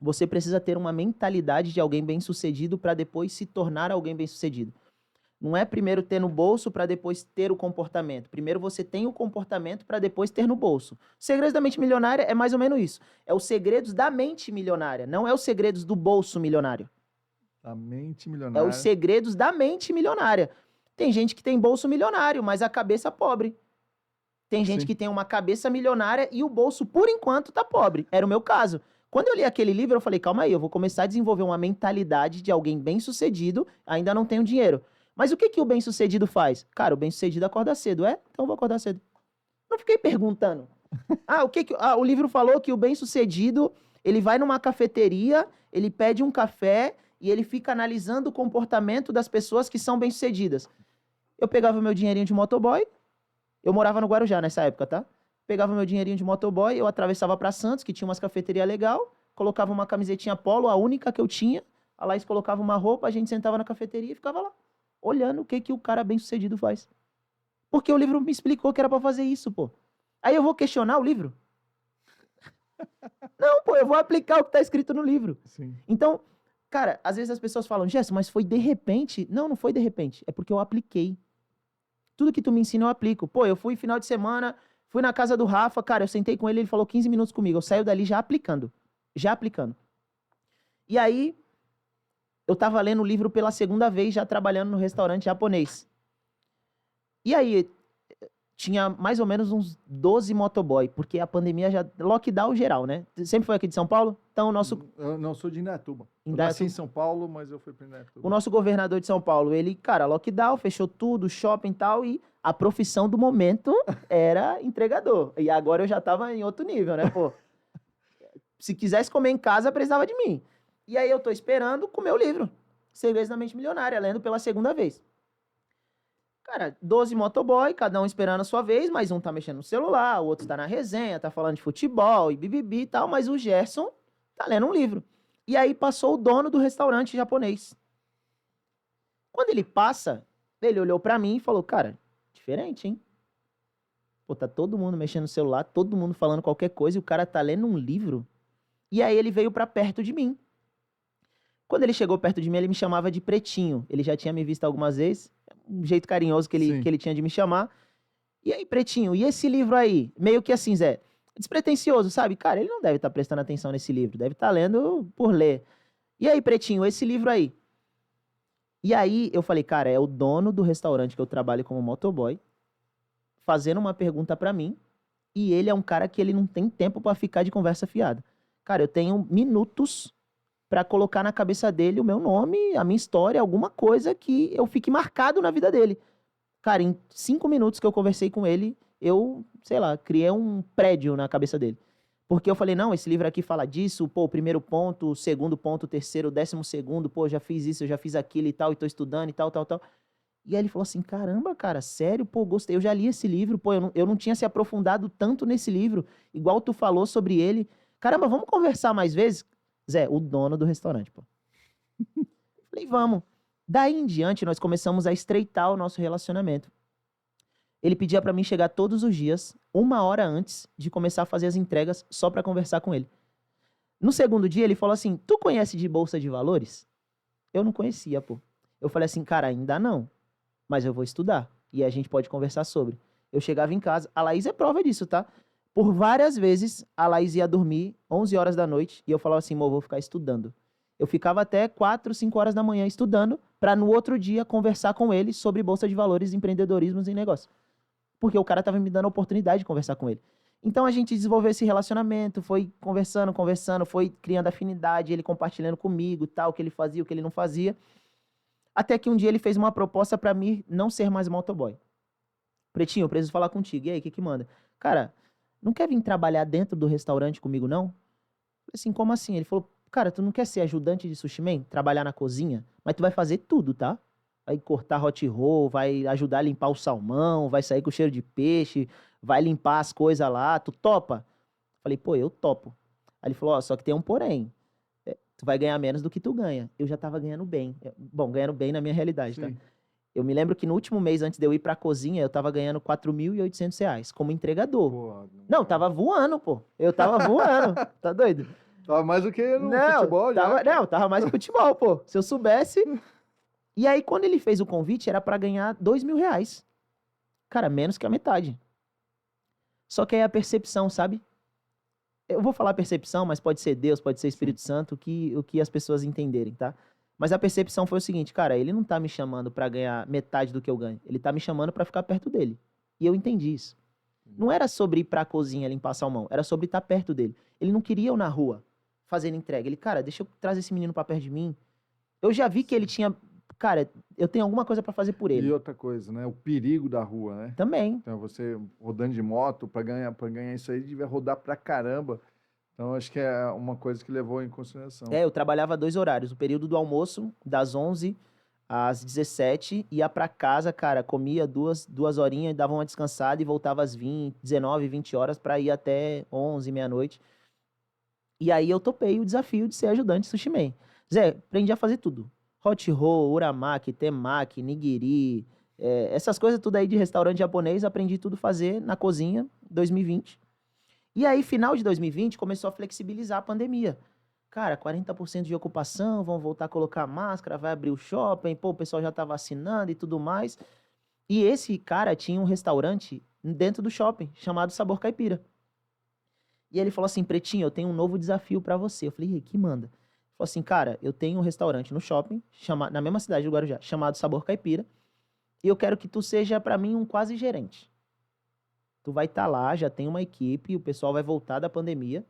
Você precisa ter uma mentalidade de alguém bem-sucedido para depois se tornar alguém bem-sucedido. Não é primeiro ter no bolso para depois ter o comportamento. Primeiro você tem o comportamento para depois ter no bolso. Segredos da Mente Milionária é mais ou menos isso. É os segredos da mente milionária, não é os segredos do bolso milionário. A mente É milionária. os segredos da mente milionária. Tem gente que tem bolso milionário, mas a cabeça pobre. Tem gente Sim. que tem uma cabeça milionária e o bolso, por enquanto, tá pobre. Era o meu caso. Quando eu li aquele livro, eu falei, calma aí, eu vou começar a desenvolver uma mentalidade de alguém bem-sucedido, ainda não tenho dinheiro. Mas o que o bem-sucedido faz? Cara, o bem-sucedido acorda cedo, é? Então eu vou acordar cedo. Não fiquei perguntando. O livro falou que o bem-sucedido, ele vai numa cafeteria, ele pede um café e ele fica analisando o comportamento das pessoas que são bem-sucedidas. Eu pegava meu dinheirinho de motoboy, eu morava no Guarujá nessa época, tá? Pegava meu dinheirinho de motoboy, eu atravessava pra Santos, que tinha umas cafeterias legal, colocava uma camisetinha polo, a única que eu tinha, a Laís colocava uma roupa, a gente sentava na cafeteria e ficava lá, olhando o que o cara bem-sucedido faz. Porque o livro me explicou que era pra fazer isso, pô. Aí eu vou questionar o livro? Não, pô, eu vou aplicar o que tá escrito no livro. Sim. Então, cara, às vezes as pessoas falam, Gerson, mas foi de repente. Não, não foi de repente. É porque eu apliquei. Tudo que tu me ensina eu aplico. Pô, eu fui final de semana, fui na casa do Rafa, cara, eu sentei com ele, ele falou 15 minutos comigo. Eu saio dali já aplicando. Já aplicando. E aí, eu tava lendo o livro pela 2ª vez, já trabalhando no restaurante japonês. E aí, tinha mais ou menos uns 12 motoboy, porque a pandemia já... Lockdown geral, né? Sempre foi aqui de São Paulo? Então, o nosso... Eu não sou de Indaiatuba. Eu Indaiatuba. nasci em São Paulo, mas eu fui para Indaiatuba. O nosso governador de São Paulo, ele, cara, lockdown, fechou tudo, shopping e tal, e a profissão do momento era entregador. E agora eu já tava em outro nível, né, pô? Se quisesse comer em casa, precisava de mim. E aí eu tô esperando comer o livro, Segredos da Mente Milionária, lendo pela 2ª vez. Cara, 12 motoboy, cada um esperando a sua vez, mas um tá mexendo no celular, o outro tá na resenha, tá falando de futebol e bibibi e tal, mas o Gerson tá lendo um livro. E aí passou o dono do restaurante japonês. Quando ele passa, ele olhou pra mim e falou, cara, diferente, hein? Pô, tá todo mundo mexendo no celular, todo mundo falando qualquer coisa e o cara tá lendo um livro. E aí ele veio pra perto de mim. Quando ele chegou perto de mim, ele me chamava de Pretinho. Ele já tinha me visto algumas vezes, um jeito carinhoso que ele tinha de me chamar. E aí, Pretinho, e esse livro aí? Meio que assim, Zé, despretensioso, sabe? Cara, ele não deve estar prestando atenção nesse livro, deve estar lendo por ler. E aí, Pretinho, esse livro aí? E aí, eu falei, cara, é o dono do restaurante que eu trabalho como motoboy, fazendo uma pergunta pra mim, e ele é um cara que ele não tem tempo pra ficar de conversa fiada. Cara, eu tenho minutos pra colocar na cabeça dele o meu nome, a minha história, alguma coisa que eu fique marcado na vida dele. Cara, em 5 minutos que eu conversei com ele, eu, sei lá, criei um prédio na cabeça dele. Porque eu falei, não, esse livro aqui fala disso, pô, o primeiro ponto, o segundo ponto, o terceiro, o 12º, pô, já fiz isso, eu já fiz aquilo e tal, e tô estudando e tal, tal, tal. E aí ele falou assim, caramba, cara, sério, pô, gostei, eu já li esse livro, pô, eu não tinha se aprofundado tanto nesse livro, igual tu falou sobre ele. Caramba, vamos conversar mais vezes? Zé, o dono do restaurante, pô. Falei, vamos. Daí em diante, nós começamos a estreitar o nosso relacionamento. Ele pedia pra mim chegar todos os dias, 1 hora antes de começar a fazer as entregas, só pra conversar com ele. No segundo dia, ele falou assim, tu conhece de Bolsa de Valores? Eu não conhecia, pô. Eu falei assim, cara, ainda não, mas eu vou estudar. E a gente pode conversar sobre. Eu chegava em casa, a Laís é prova disso, tá? Por várias vezes, a Laís ia dormir 11 horas da noite e eu falava assim, amor, vou ficar estudando. Eu ficava até 4, 5 horas da manhã estudando pra no outro dia conversar com ele sobre Bolsa de Valores, empreendedorismo e negócio. Porque o cara tava me dando a oportunidade de conversar com ele. Então a gente desenvolveu esse relacionamento, foi conversando, foi criando afinidade, ele compartilhando comigo, tal, o que ele fazia, o que ele não fazia. Até que um dia ele fez uma proposta pra mim não ser mais motoboy. Pretinho, eu preciso falar contigo. E aí, o que que manda? Cara, não quer vir trabalhar dentro do restaurante comigo, não? Falei assim, como assim? Ele falou, cara, tu não quer ser ajudante de sushi man? Trabalhar na cozinha? Mas tu vai fazer tudo, tá? Vai cortar hot roll, vai ajudar a limpar o salmão, vai sair com cheiro de peixe, vai limpar as coisas lá, tu topa? Falei, pô, eu topo. Aí ele falou, ó, só que tem um porém. Tu vai ganhar menos do que tu ganha. Eu já tava ganhando bem. Bom, ganhando bem na minha realidade, tá? Sim. Eu me lembro que no último mês, antes de eu ir pra cozinha, eu tava ganhando R$ 4.800 como entregador. Pô, Não, tava voando, pô. Eu tava voando. Tá doido? tava mais do que no Não, futebol tava, já. não, tava mais no futebol, pô. Se eu soubesse. E aí, quando ele fez o convite, era pra ganhar R$ 2.000. Cara, menos que a metade. Só que aí a percepção, sabe? Eu vou falar percepção, mas pode ser Deus, pode ser Espírito Santo, o que as pessoas entenderem, tá? Mas a percepção foi o seguinte, cara, ele não tá me chamando pra ganhar metade do que eu ganho. Ele tá me chamando pra ficar perto dele. E eu entendi isso. Não era sobre ir pra cozinha limpar salmão, era sobre estar perto dele. Ele não queria eu na rua, fazendo entrega. Ele, cara, deixa eu trazer esse menino pra perto de mim. Eu já vi que ele tinha... Cara, eu tenho alguma coisa pra fazer por ele. E outra coisa, né? O perigo da rua, né? Também. Então, você rodando de moto, para ganhar isso aí, devia rodar pra caramba. Então, acho que é uma coisa que levou em consideração. Eu trabalhava 2 horários. O período do almoço, das 11 às 17, ia pra casa, cara, comia 2 horinhas, dava uma descansada e voltava às 19, 20 horas pra ir até 11, meia-noite. E aí eu topei o desafio de ser ajudante sushi man. Zé, aprendi a fazer tudo. Hot roll, uramaki, temaki, nigiri, essas coisas tudo aí de restaurante japonês, aprendi tudo a fazer na cozinha, 2020. E aí, final de 2020, começou a flexibilizar a pandemia. Cara, 40% de ocupação, vão voltar a colocar máscara, vai abrir o shopping, pô, o pessoal já tá vacinando e tudo mais. E esse cara tinha um restaurante dentro do shopping, chamado Sabor Caipira. E ele falou assim, Pretinho, eu tenho um novo desafio pra você. Eu falei, e aí, que manda? Ele falou assim, cara, eu tenho um restaurante no shopping, na mesma cidade do Guarujá, chamado Sabor Caipira, e eu quero que tu seja pra mim um quase gerente. Tu vai estar lá, já tem uma equipe, o pessoal vai voltar da pandemia,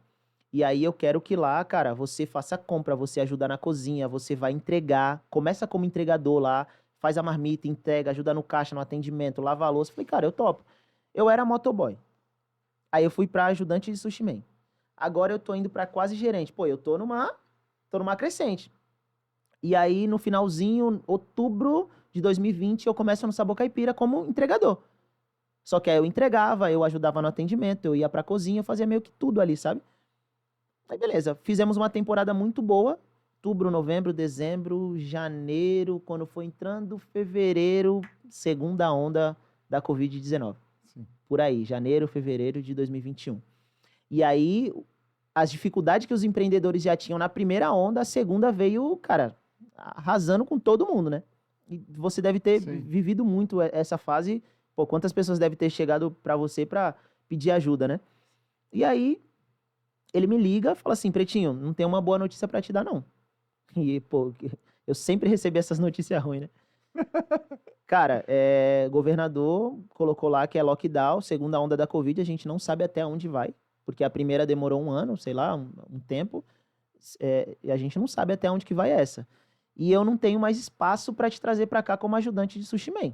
e aí eu quero que lá, cara, você faça a compra, você ajuda na cozinha, você vai entregar, começa como entregador lá, faz a marmita, entrega, ajuda no caixa, no atendimento, lava a louça. Falei, cara, eu topo. Eu era motoboy. Aí eu fui pra ajudante de sushi man. Agora eu tô indo pra quase gerente. Pô, eu tô numa crescente. E aí, no finalzinho, outubro de 2020, eu começo no Sabor Caipira como entregador. Só que aí eu entregava, eu ajudava no atendimento, eu ia pra cozinha, eu fazia meio que tudo ali, sabe? Aí beleza, fizemos uma temporada muito boa. Outubro, novembro, dezembro, janeiro, quando foi entrando fevereiro, segunda onda da Covid-19. Por aí, janeiro, fevereiro de 2021. E aí, as dificuldades que os empreendedores já tinham na primeira onda, a segunda veio, cara, arrasando com todo mundo, né? E você deve ter vivido muito essa fase. Pô, quantas pessoas devem ter chegado pra você pra pedir ajuda, né? E aí, ele me liga e fala assim, Pretinho, não tem uma boa notícia pra te dar, não. E, pô, eu sempre recebi essas notícias ruins, né? Cara, governador colocou lá que é lockdown, segunda onda da Covid, a gente não sabe até onde vai. Porque a primeira demorou 1 ano, sei lá, um tempo, e a gente não sabe até onde que vai essa. E eu não tenho mais espaço para te trazer para cá como ajudante de Sushi Man.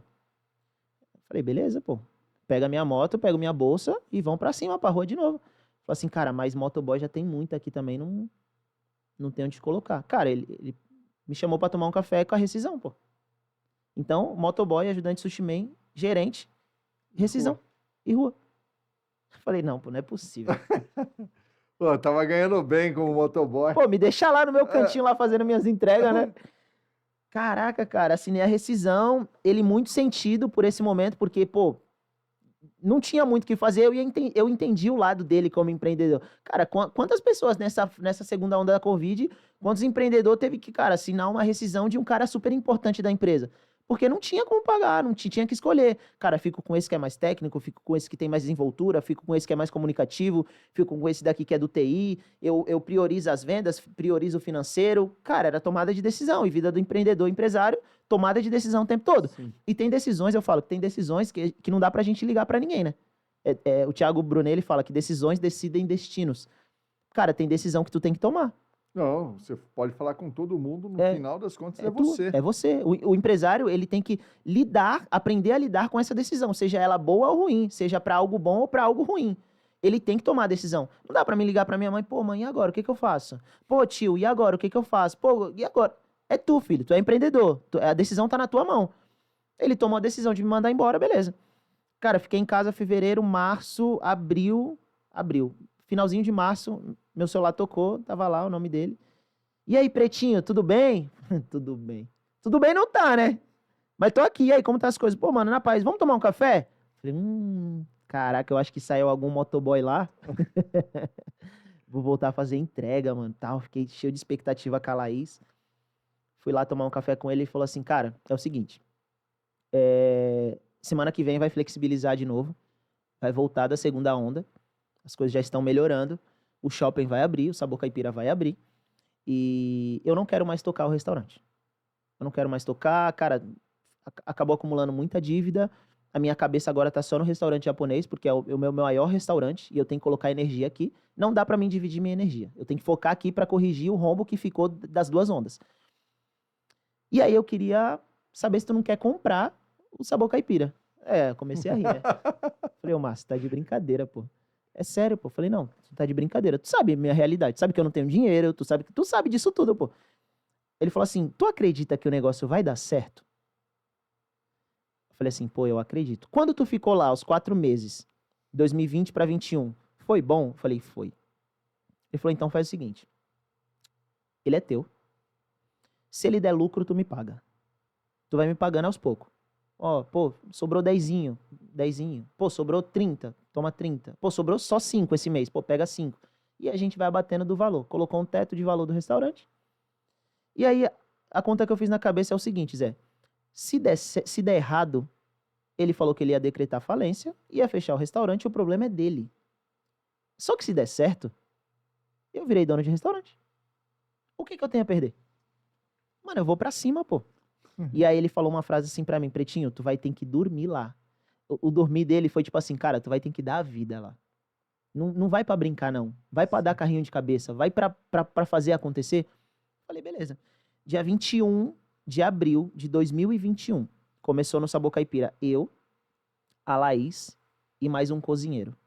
Falei, beleza, pô. Pega minha moto, pego minha bolsa e vão pra cima, pra rua de novo. Falei assim, cara, mas motoboy já tem muita aqui também, não tem onde colocar. Cara, ele me chamou pra tomar um café com a rescisão, pô. Então, motoboy, ajudante Sushi Man, gerente, rescisão e rua. Falei, não, pô, não é possível. Pô, tava ganhando bem como motoboy. Pô, me deixa lá no meu cantinho, lá fazendo minhas entregas, né? Caraca, cara, assinei a rescisão, ele muito sentido por esse momento, porque, pô, não tinha muito o que fazer, eu entendi o lado dele como empreendedor. Cara, quantas pessoas nessa segunda onda da Covid, quantos empreendedores teve que, cara, assinar uma rescisão de um cara super importante da empresa? Porque não tinha como pagar, não tinha que escolher. Cara, fico com esse que é mais técnico, fico com esse que tem mais desenvoltura, fico com esse que é mais comunicativo, fico com esse daqui que é do TI, eu priorizo as vendas, priorizo o financeiro. Cara, era tomada de decisão, e vida do empreendedor, empresário, tomada de decisão o tempo todo. Sim. E tem decisões, eu falo, que tem decisões que não dá pra gente ligar pra ninguém, né? O Thiago Brunelli fala que decisões decidem destinos. Cara, tem decisão que tu tem que tomar. Não, você pode falar com todo mundo, no final das contas é tu, você. É você. O empresário, ele tem que aprender a lidar com essa decisão, seja ela boa ou ruim, seja pra algo bom ou pra algo ruim. Ele tem que tomar a decisão. Não dá pra me ligar pra minha mãe, pô, mãe, e agora? O que que eu faço? Pô, tio, e agora? O que que eu faço? Pô, e agora? É tu, filho, tu é empreendedor, a decisão tá na tua mão. Ele tomou a decisão de me mandar embora, beleza. Cara, fiquei em casa fevereiro, março, abril. Finalzinho de março, meu celular tocou, tava lá o nome dele. E aí, Pretinho, tudo bem? Tudo bem. Tudo bem não tá, né? Mas tô aqui, e aí, como tá as coisas? Pô, mano, na paz, vamos tomar um café? Falei, caraca, eu acho que saiu algum motoboy lá. Vou voltar a fazer entrega, mano, tal. Fiquei cheio de expectativa com a Laís. Fui lá tomar um café com ele e falou assim, cara, é o seguinte, semana que vem vai flexibilizar de novo, vai voltar da segunda onda, as coisas já estão melhorando, o shopping vai abrir, o Sabor Caipira vai abrir, e eu não quero mais tocar o restaurante. Eu não quero mais tocar, cara, acabou acumulando muita dívida, a minha cabeça agora tá só no restaurante japonês, porque é o meu maior restaurante, e eu tenho que colocar energia aqui. Não dá pra mim dividir minha energia. Eu tenho que focar aqui pra corrigir o rombo que ficou das duas ondas. E aí eu queria saber se tu não quer comprar o Sabor Caipira. Comecei a rir, né? Falei, ô Márcio, tá de brincadeira, pô. É sério, pô. Falei, não, tu tá de brincadeira. Tu sabe a minha realidade, tu sabe que eu não tenho dinheiro, tu sabe disso tudo, pô. Ele falou assim, tu acredita que o negócio vai dar certo? Eu falei assim, pô, eu acredito. Quando tu ficou lá, os 4 meses, 2020 pra 21, foi bom? Eu falei, foi. Ele falou, então faz o seguinte, ele é teu. Se ele der lucro, tu me paga. Tu vai me pagando aos poucos. Ó, pô, sobrou 10. Pô, sobrou 30. Toma 30. Pô, sobrou só 5 esse mês. Pô, pega 5. E a gente vai abatendo do valor. Colocou um teto de valor do restaurante. E aí, a conta que eu fiz na cabeça é o seguinte, Zé. Se der errado, ele falou que ele ia decretar falência, ia fechar o restaurante, e o problema é dele. Só que se der certo, eu virei dono de restaurante. O que eu tenho a perder? Mano, eu vou pra cima, pô. E aí ele falou uma frase assim pra mim, Pretinho, tu vai ter que dormir lá. O dormir dele foi tipo assim, cara, tu vai ter que dar a vida lá. Não vai pra brincar, não. Vai pra dar carrinho de cabeça, vai pra fazer acontecer. Falei, beleza. Dia 21 de abril de 2021, começou no Sabor Caipira eu, a Laís e mais um cozinheiro.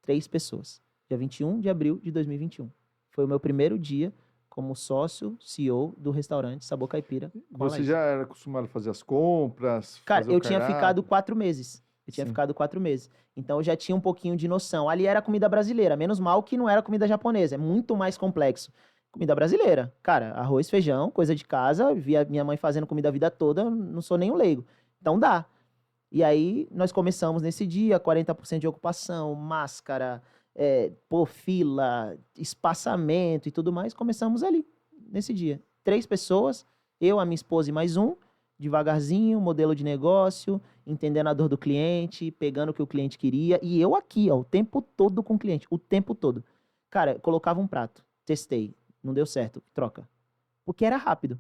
3 pessoas. Dia 21 de abril de 2021. Foi o meu primeiro dia como sócio, CEO do restaurante Sabor Caipira. Você já era acostumado a fazer as compras? Cara, fazer o eu tinha cardápio? ficado 4 meses. Então eu já tinha um pouquinho de noção. Ali era comida brasileira, menos mal que não era comida japonesa. É muito mais complexo. Comida brasileira. Cara, arroz, feijão, coisa de casa. Via minha mãe fazendo comida a vida toda, não sou nem um leigo. Então dá. E aí nós começamos nesse dia, 40% de ocupação, máscara, fila, espaçamento e tudo mais. Começamos ali, nesse dia. 3 pessoas, eu, a minha esposa e mais um, devagarzinho, modelo de negócio, entendendo a dor do cliente, pegando o que o cliente queria. E eu aqui, ó, o tempo todo com o cliente, o tempo todo. Cara, colocava um prato, testei, não deu certo, troca. Porque era rápido.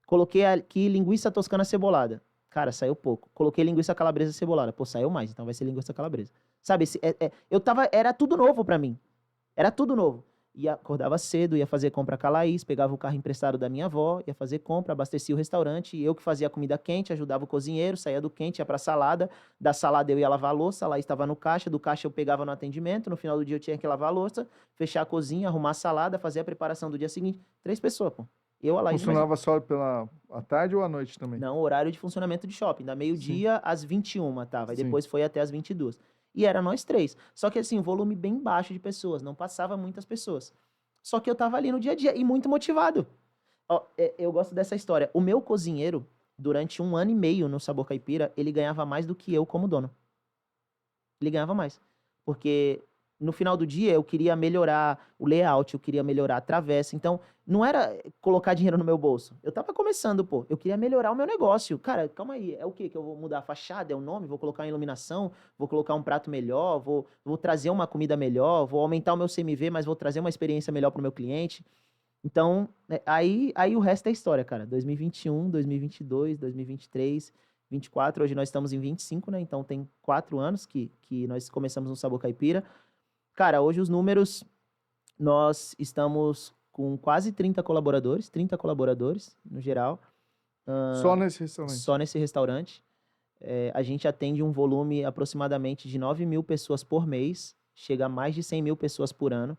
Coloquei aqui linguiça toscana cebolada. Cara, saiu pouco. Coloquei linguiça calabresa cebolada. Pô, saiu mais, então vai ser linguiça calabresa. Sabe, era tudo novo pra mim. Era tudo novo. Acordava cedo, ia fazer compra com a Laís, pegava o carro emprestado da minha avó, ia fazer compra, abastecia o restaurante, eu que fazia a comida quente, ajudava o cozinheiro, saía do quente, ia pra salada, da salada eu ia lavar a louça, a Laís estava no caixa, do caixa eu pegava no atendimento, no final do dia eu tinha que lavar a louça, fechar a cozinha, arrumar a salada, fazer a preparação do dia seguinte. 3 pessoas, pô. Eu, a Laís e mais Funcionava só à tarde ou à noite também? não, horário de funcionamento de shopping, da meio-dia às 21 tava, e Sim. depois foi até às 22. E era nós 3. Só que assim, volume bem baixo de pessoas, não passava muitas pessoas. Só que eu tava ali no dia a dia e muito motivado. Ó, eu gosto dessa história. O meu cozinheiro, durante 1 ano e meio no Sabor Caipira, ele ganhava mais do que eu como dono. Ele ganhava mais. Porque no final do dia eu queria melhorar o layout, eu queria melhorar a travessa. Então, não era colocar dinheiro no meu bolso. Eu tava começando, pô. Eu queria melhorar o meu negócio. Cara, calma aí. É o quê? Que eu vou mudar a fachada? É o nome? Vou colocar uma iluminação? Vou colocar um prato melhor? Vou trazer uma comida melhor? Vou aumentar o meu CMV, mas vou trazer uma experiência melhor pro meu cliente? Então, aí o resto é história, cara. 2021, 2022, 2023, 24. Hoje nós estamos em 25, né? Então tem 4 anos que nós começamos no Sabor Caipira. Cara, hoje os números, nós estamos com quase 30 colaboradores no geral, Só nesse restaurante? só nesse restaurante. A gente atende um volume aproximadamente de 9 mil pessoas por mês, chega a mais de 100 mil pessoas por ano.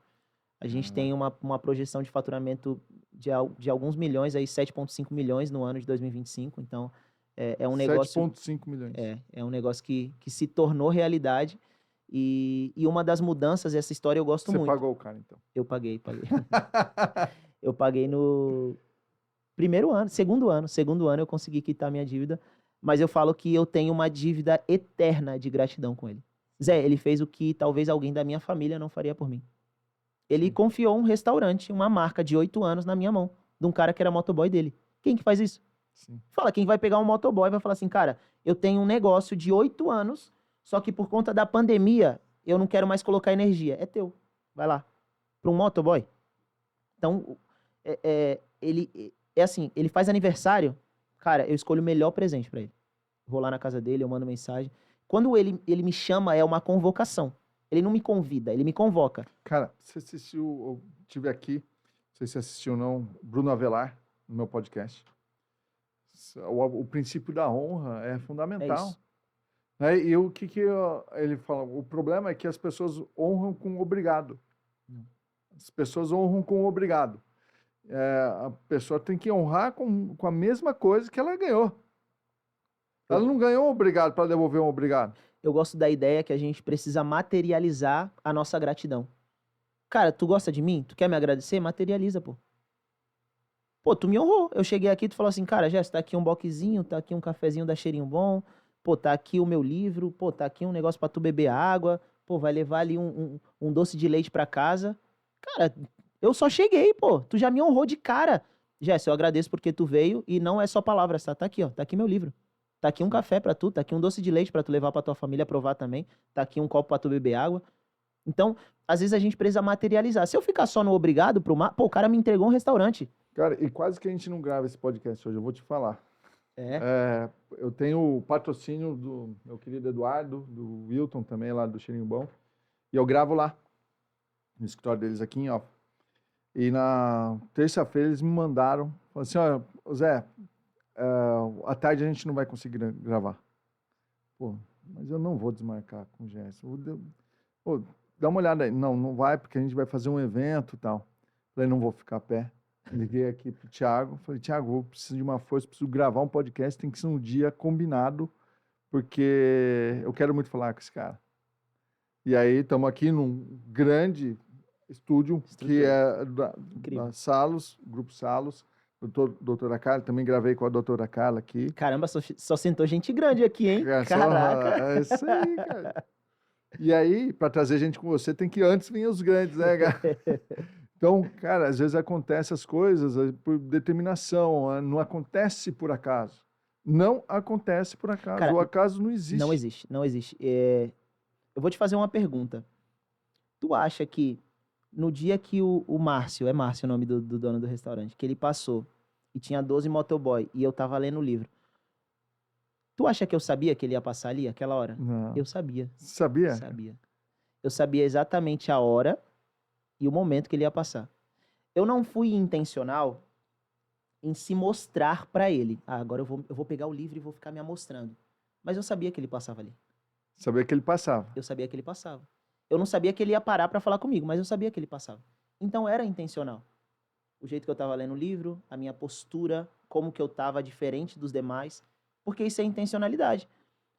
A gente tem uma projeção de faturamento de alguns milhões, aí 7,5 milhões no ano de 2025. Então, é um negócio... 7,5 milhões. É um negócio que se tornou realidade. E uma das mudanças, essa história eu gosto muito. Você pagou o cara, então? Eu paguei. Eu paguei no segundo ano eu consegui quitar minha dívida, mas eu falo que eu tenho uma dívida eterna de gratidão com ele. Zé, ele fez o que talvez alguém da minha família não faria por mim. Ele confiou um restaurante, uma marca de 8 anos na minha mão, de um cara que era motoboy dele. Quem que faz isso? Sim. Fala, quem vai pegar um motoboy vai falar assim, cara, eu tenho um negócio de 8 anos, só que por conta da pandemia, eu não quero mais colocar energia. É teu. Vai lá. Para um motoboy. Então, ele faz aniversário, cara, eu escolho o melhor presente para ele. Vou lá na casa dele, eu mando mensagem. Quando ele me chama, é uma convocação. Ele não me convida, ele me convoca. Cara, você assistiu, eu tive aqui, não sei se você assistiu ou não, Bruno Avelar, no meu podcast. O princípio da honra é fundamental. isso. Né? E o que ele fala? O problema é que as pessoas honram com obrigado. As pessoas honram com obrigado. A pessoa tem que honrar com a mesma coisa que ela ganhou. Ela não ganhou um obrigado para devolver um obrigado. Eu gosto da ideia que a gente precisa materializar a nossa gratidão. Cara, tu gosta de mim? Tu quer me agradecer? Materializa, pô. Pô, tu me honrou. Eu cheguei aqui e tu falou assim, cara, Jéssica, tá aqui um boquezinho, tá aqui um cafezinho da Cheirinho Bom, pô, tá aqui o meu livro, pô, tá aqui um negócio pra tu beber água, pô, vai levar ali um doce de leite pra casa. Cara, eu só cheguei, pô. Tu já me honrou de cara. Jéssica, eu agradeço porque tu veio e não é só palavras, tá? Tá aqui, ó. Tá aqui meu livro. Tá aqui um café pra tu, tá aqui um doce de leite pra tu levar pra tua família provar também. Tá aqui um copo pra tu beber água. Então, às vezes a gente precisa materializar. Se eu ficar só no obrigado pro mar, pô, o cara me entregou um restaurante. Cara, e quase que a gente não grava esse podcast hoje, eu vou te falar. Eu tenho o patrocínio do meu querido Eduardo, do Wilton também, lá do Cheirinho Bom. E eu gravo lá, no escritório deles aqui em Alfa. E na terça-feira eles me mandaram, falaram assim, olha, Zé, à tarde a gente não vai conseguir gravar. Pô, mas eu não vou desmarcar com o Gerson. Pô, dá uma olhada aí. Não vai, porque a gente vai fazer um evento e tal. Falei, não vou ficar a pé. Liguei aqui pro Thiago, falei, Thiago, eu preciso de uma força, preciso gravar um podcast, tem que ser um dia combinado, porque eu quero muito falar com esse cara. E aí, estamos aqui num grande estúdio, que é da Salos, Grupo Salos, doutora Carla, também gravei com a doutora Carla aqui. Caramba, só sentou gente grande aqui, hein? Caraca! É isso aí, cara. E aí, para trazer gente com você, tem que antes vir os grandes, né, cara? Então, cara, às vezes acontece as coisas por determinação, não acontece por acaso. Não acontece por acaso, cara, o acaso não existe. Não existe. Eu vou te fazer uma pergunta. Tu acha que no dia que o Márcio, é Márcio o nome do dono do restaurante, que ele passou e tinha 12 motoboy e eu tava lendo o livro, Tu acha que eu sabia que ele ia passar ali, aquela hora? Não. Eu sabia, Sabia? sabia. Eu sabia exatamente a hora e o momento que ele ia passar. Eu não fui intencional em se mostrar pra ele. Ah, agora eu vou pegar o livro e vou ficar me amostrando. Mas eu sabia que ele passava ali. Sabia que ele passava. Eu sabia que ele passava. Eu não sabia que ele ia parar pra falar comigo, mas eu sabia que ele passava. Então era intencional. O jeito que eu tava lendo o livro, a minha postura, como que eu tava diferente dos demais, porque isso é intencionalidade.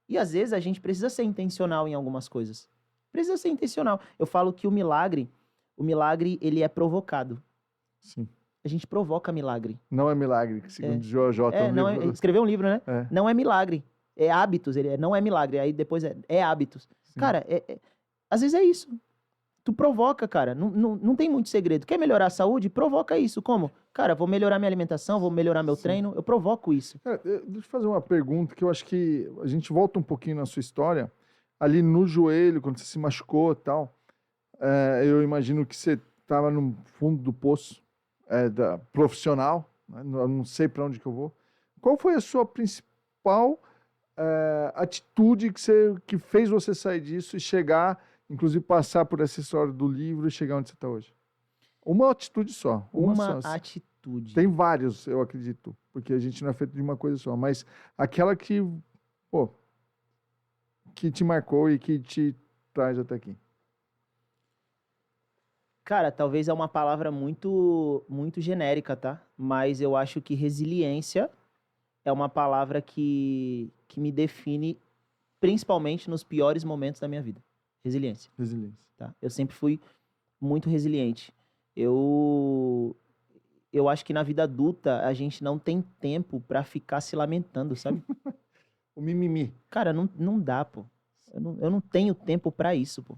E às vezes a gente precisa ser intencional em algumas coisas. Precisa ser intencional. Eu falo que o milagre, ele é provocado. Sim. A gente provoca milagre. Não é milagre, segundo Jojo. Não é, escreveu um livro, né? É. Não é milagre. É hábitos. Não é milagre. Aí depois é hábitos. Sim. Cara, às vezes é isso. Tu provoca, cara. Não tem muito segredo. Quer melhorar a saúde? Provoca isso. Como? Cara, vou melhorar minha alimentação, vou melhorar meu Sim. treino. Eu provoco isso. Cara, deixa eu fazer uma pergunta que eu acho que a gente volta um pouquinho na sua história. Ali no joelho, quando você se machucou e tal, eu imagino que você estava no fundo do poço profissional, né? Eu não sei para onde que eu vou. Qual foi a sua principal atitude que fez você sair disso e chegar, inclusive passar por essa história do livro e chegar onde você está hoje? Uma atitude só. Uma só. atitude. Tem vários, eu acredito, porque a gente não é feito de uma coisa só, mas aquela que, pô, que te marcou e que te traz até aqui. Cara, talvez é uma palavra muito, muito genérica, tá? Mas eu acho que resiliência é uma palavra que me define principalmente nos piores momentos da minha vida. Resiliência, Resiliência. tá? Eu sempre fui muito resiliente. Eu acho que na vida adulta a gente não tem tempo pra ficar se lamentando, sabe? O mimimi. Cara, não dá, pô. Eu não tenho tempo pra isso, pô.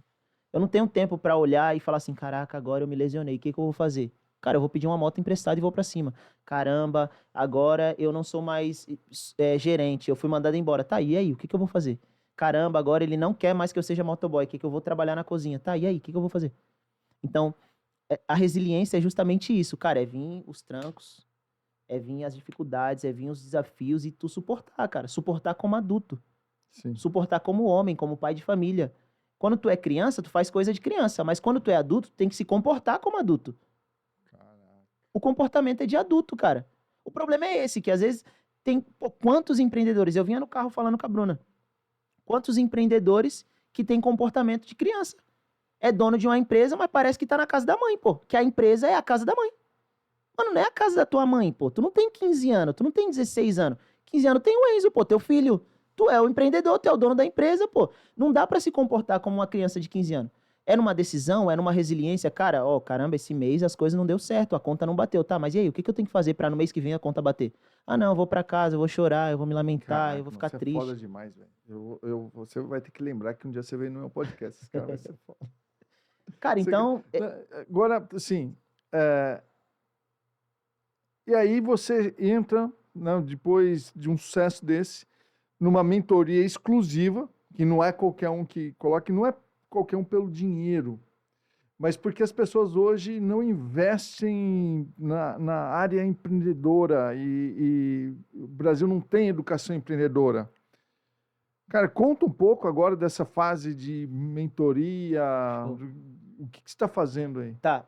Eu não tenho tempo pra olhar e falar assim, caraca, agora eu me lesionei, o que que eu vou fazer? Cara, eu vou pedir uma moto emprestada e vou pra cima. Caramba, agora eu não sou mais gerente, eu fui mandado embora. Tá, e aí, o que que eu vou fazer? Caramba, agora ele não quer mais que eu seja motoboy, o que que eu vou trabalhar na cozinha? Tá, e aí, o que que eu vou fazer? Então, a resiliência é justamente isso, cara, é vir os trancos, é vir as dificuldades, é vir os desafios e tu suportar, cara. Suportar como adulto. Sim. Suportar como homem, como pai de família. Quando tu é criança, tu faz coisa de criança, mas quando tu é adulto, tu tem que se comportar como adulto. Caraca. O comportamento é de adulto, cara. O problema é esse, que às vezes tem... Pô, quantos empreendedores? Eu vinha no carro falando com a Bruna. Quantos empreendedores que têm comportamento de criança? É dono de uma empresa, mas parece que tá na casa da mãe, pô. Que a empresa é a casa da mãe. Mano, não é a casa da tua mãe, pô. Tu não tem 15 anos, tu não tem 16 anos. 15 anos tem o Enzo, pô, teu filho. Tu é o empreendedor, tu é o dono da empresa, pô. Não dá pra se comportar como uma criança de 15 anos. É numa decisão, é numa resiliência. Cara, ó, caramba, esse mês as coisas não deu certo, a conta não bateu. Tá, mas e aí, o que que eu tenho que fazer pra no mês que vem a conta bater? Ah, não, eu vou pra casa, eu vou chorar, eu vou me lamentar, Caraca, eu vou ficar você triste. é foda demais, velho. Você vai ter que lembrar que um dia você veio no meu podcast. Esse cara vai ser foda. Cara, então... Agora, assim, e aí você entra, né, depois de um sucesso desse, numa mentoria exclusiva, que não é qualquer um que coloca, não é qualquer um pelo dinheiro, mas porque as pessoas hoje não investem na área empreendedora e o Brasil não tem educação empreendedora. Cara, conta um pouco agora dessa fase de mentoria, o que você está fazendo aí? Tá,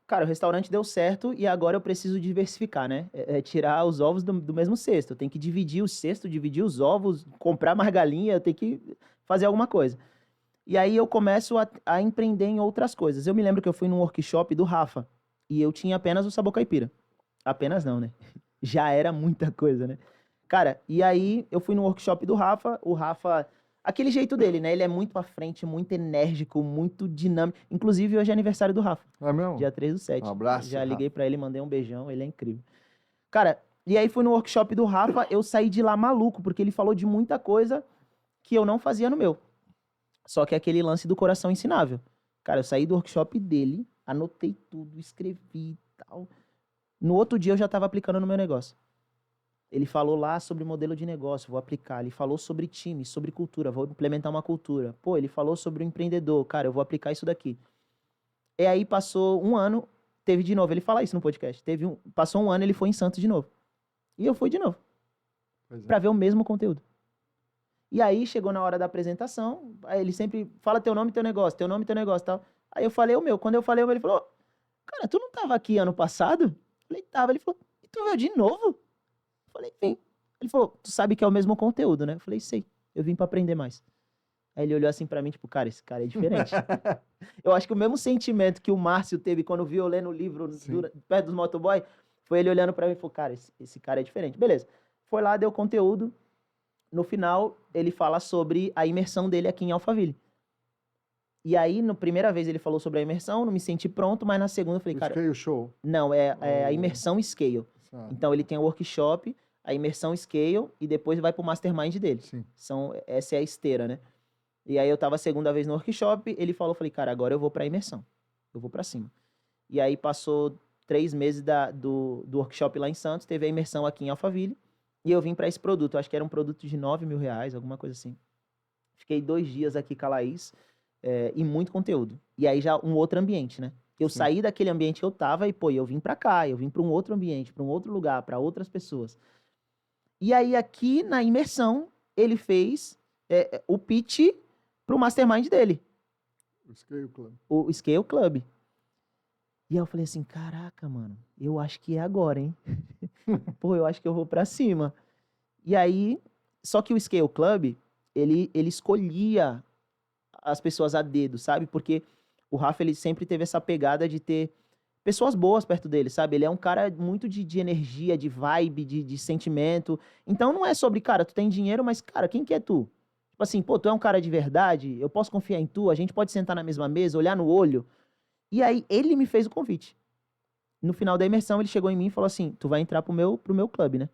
cara, o restaurante deu certo e agora eu preciso diversificar, né? Tirar os ovos do mesmo cesto. Eu tenho que dividir o cesto, dividir os ovos, comprar mais galinha, eu tenho que fazer alguma coisa. E aí eu começo a empreender em outras coisas. Eu me lembro que eu fui num workshop do Rafa e eu tinha apenas o sabor caipira. Apenas não, né? Já era muita coisa, né? Cara, e aí eu fui no workshop do Rafa, o Rafa... Aquele jeito dele, né? Ele é muito pra frente, muito enérgico, muito dinâmico. Inclusive, hoje é aniversário do Rafa. É mesmo? Dia 3/7. Um abraço, Já Rafa. liguei pra ele, mandei um beijão, ele é incrível. Cara, e aí fui no workshop do Rafa, eu saí de lá maluco, porque ele falou de muita coisa que eu não fazia no meu. Só que é aquele lance do coração ensinável. Cara, eu saí do workshop dele, anotei tudo, escrevi e tal. No outro dia eu já tava aplicando no meu negócio. Ele falou lá sobre modelo de negócio, vou aplicar. Ele falou sobre time, sobre cultura, vou implementar uma cultura. Pô, ele falou sobre o empreendedor, cara, eu vou aplicar isso daqui. E aí passou um ano, teve de novo, ele fala isso no podcast, passou um ano, ele foi em Santos de novo. E eu fui de novo. Pois é. para ver o mesmo conteúdo. E aí chegou na hora da apresentação, aí ele sempre fala teu nome e teu negócio, teu nome e teu negócio e tal. Aí eu falei o meu. Quando eu falei o meu, ele falou, cara, tu não tava aqui ano passado? Eu falei, tava. Ele falou, e tu veio de novo? Eu falei, vim. Ele falou, tu sabe que é o mesmo conteúdo, né? Eu falei, sei, eu vim pra aprender mais. Aí ele olhou assim pra mim, tipo, cara, esse cara é diferente. Eu acho que o mesmo sentimento que o Márcio teve quando viu eu lendo o livro perto dos motoboy, foi ele olhando pra mim e falou, cara, esse cara é diferente. Beleza. Foi lá, deu conteúdo. No final, ele fala sobre a imersão dele aqui em Alphaville. E aí, na primeira vez ele falou sobre a imersão, não me senti pronto, mas na segunda eu falei, O cara... Scale Show. Não, é a imersão Scale. Então ele tem o workshop, a imersão Scale e depois vai pro mastermind dele. Sim. Essa é a esteira, né? E aí eu tava a segunda vez no workshop, ele falou, falei, cara, agora eu vou pra imersão. Eu vou pra cima. E aí passou 3 meses do workshop lá em Santos, teve a imersão aqui em Alphaville. E eu vim para esse produto, eu acho que era um produto de R$9.000, alguma coisa assim. Fiquei 2 dias aqui com a Laís e muito conteúdo. E aí já um outro ambiente, né? Eu saí daquele ambiente que eu tava e, pô, eu vim para cá, eu vim para um outro ambiente, para um outro lugar, para outras pessoas. E aí aqui na imersão, ele fez o pitch pro mastermind dele. O Scale Club. O Scale Club. E aí eu falei assim, caraca, mano, eu acho que é agora, hein? Pô, eu acho que eu vou pra cima. E aí, só que o Scale Club, ele escolhia as pessoas a dedo, sabe? Porque o Rafa, ele sempre teve essa pegada de ter pessoas boas perto dele, sabe? Ele é um cara muito de energia, de vibe, de sentimento. Então não é sobre, cara, tu tem dinheiro, mas, cara, quem que é tu? Tipo assim, pô, tu é um cara de verdade, eu posso confiar em tu, a gente pode sentar na mesma mesa, olhar no olho. E aí, ele me fez o convite. No final da imersão, ele chegou em mim e falou assim, tu vai entrar pro meu clube, né?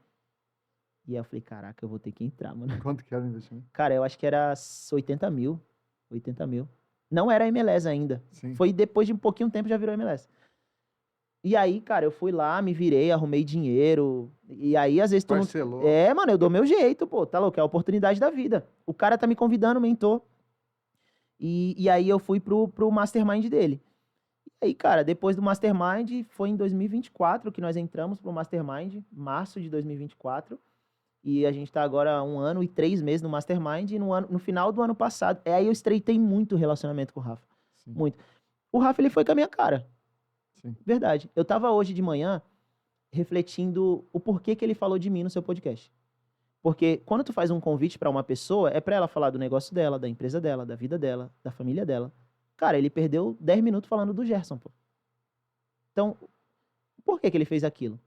E aí eu falei, caraca, eu vou ter que entrar, mano. Quanto que era o investimento? Cara, eu acho que era 80 mil. 80 mil. Não era MLS ainda. Sim. Foi depois de um pouquinho tempo já virou MLS. E aí, cara, eu fui lá, me virei, arrumei dinheiro. E aí, às vezes, tu Parcelou. não... É, mano, eu dou meu jeito, pô. Tá louco? É a oportunidade da vida. O cara tá me convidando, mentor. E aí eu fui pro mastermind dele. E aí, cara, depois do mastermind, foi em 2024 que nós entramos pro mastermind, março de 2024. E a gente tá agora 1 ano e 3 meses no mastermind. E no final do ano passado, aí eu estreitei muito o relacionamento com o Rafa. Sim. Muito. O Rafa, ele foi com a minha cara. Sim. Verdade. Eu tava hoje de manhã refletindo o porquê que ele falou de mim no seu podcast. Porque quando tu faz um convite pra uma pessoa, é pra ela falar do negócio dela, da empresa dela, da vida dela, da família dela. Cara, ele perdeu 10 minutos falando do Gerson, pô. Então, por que ele fez aquilo?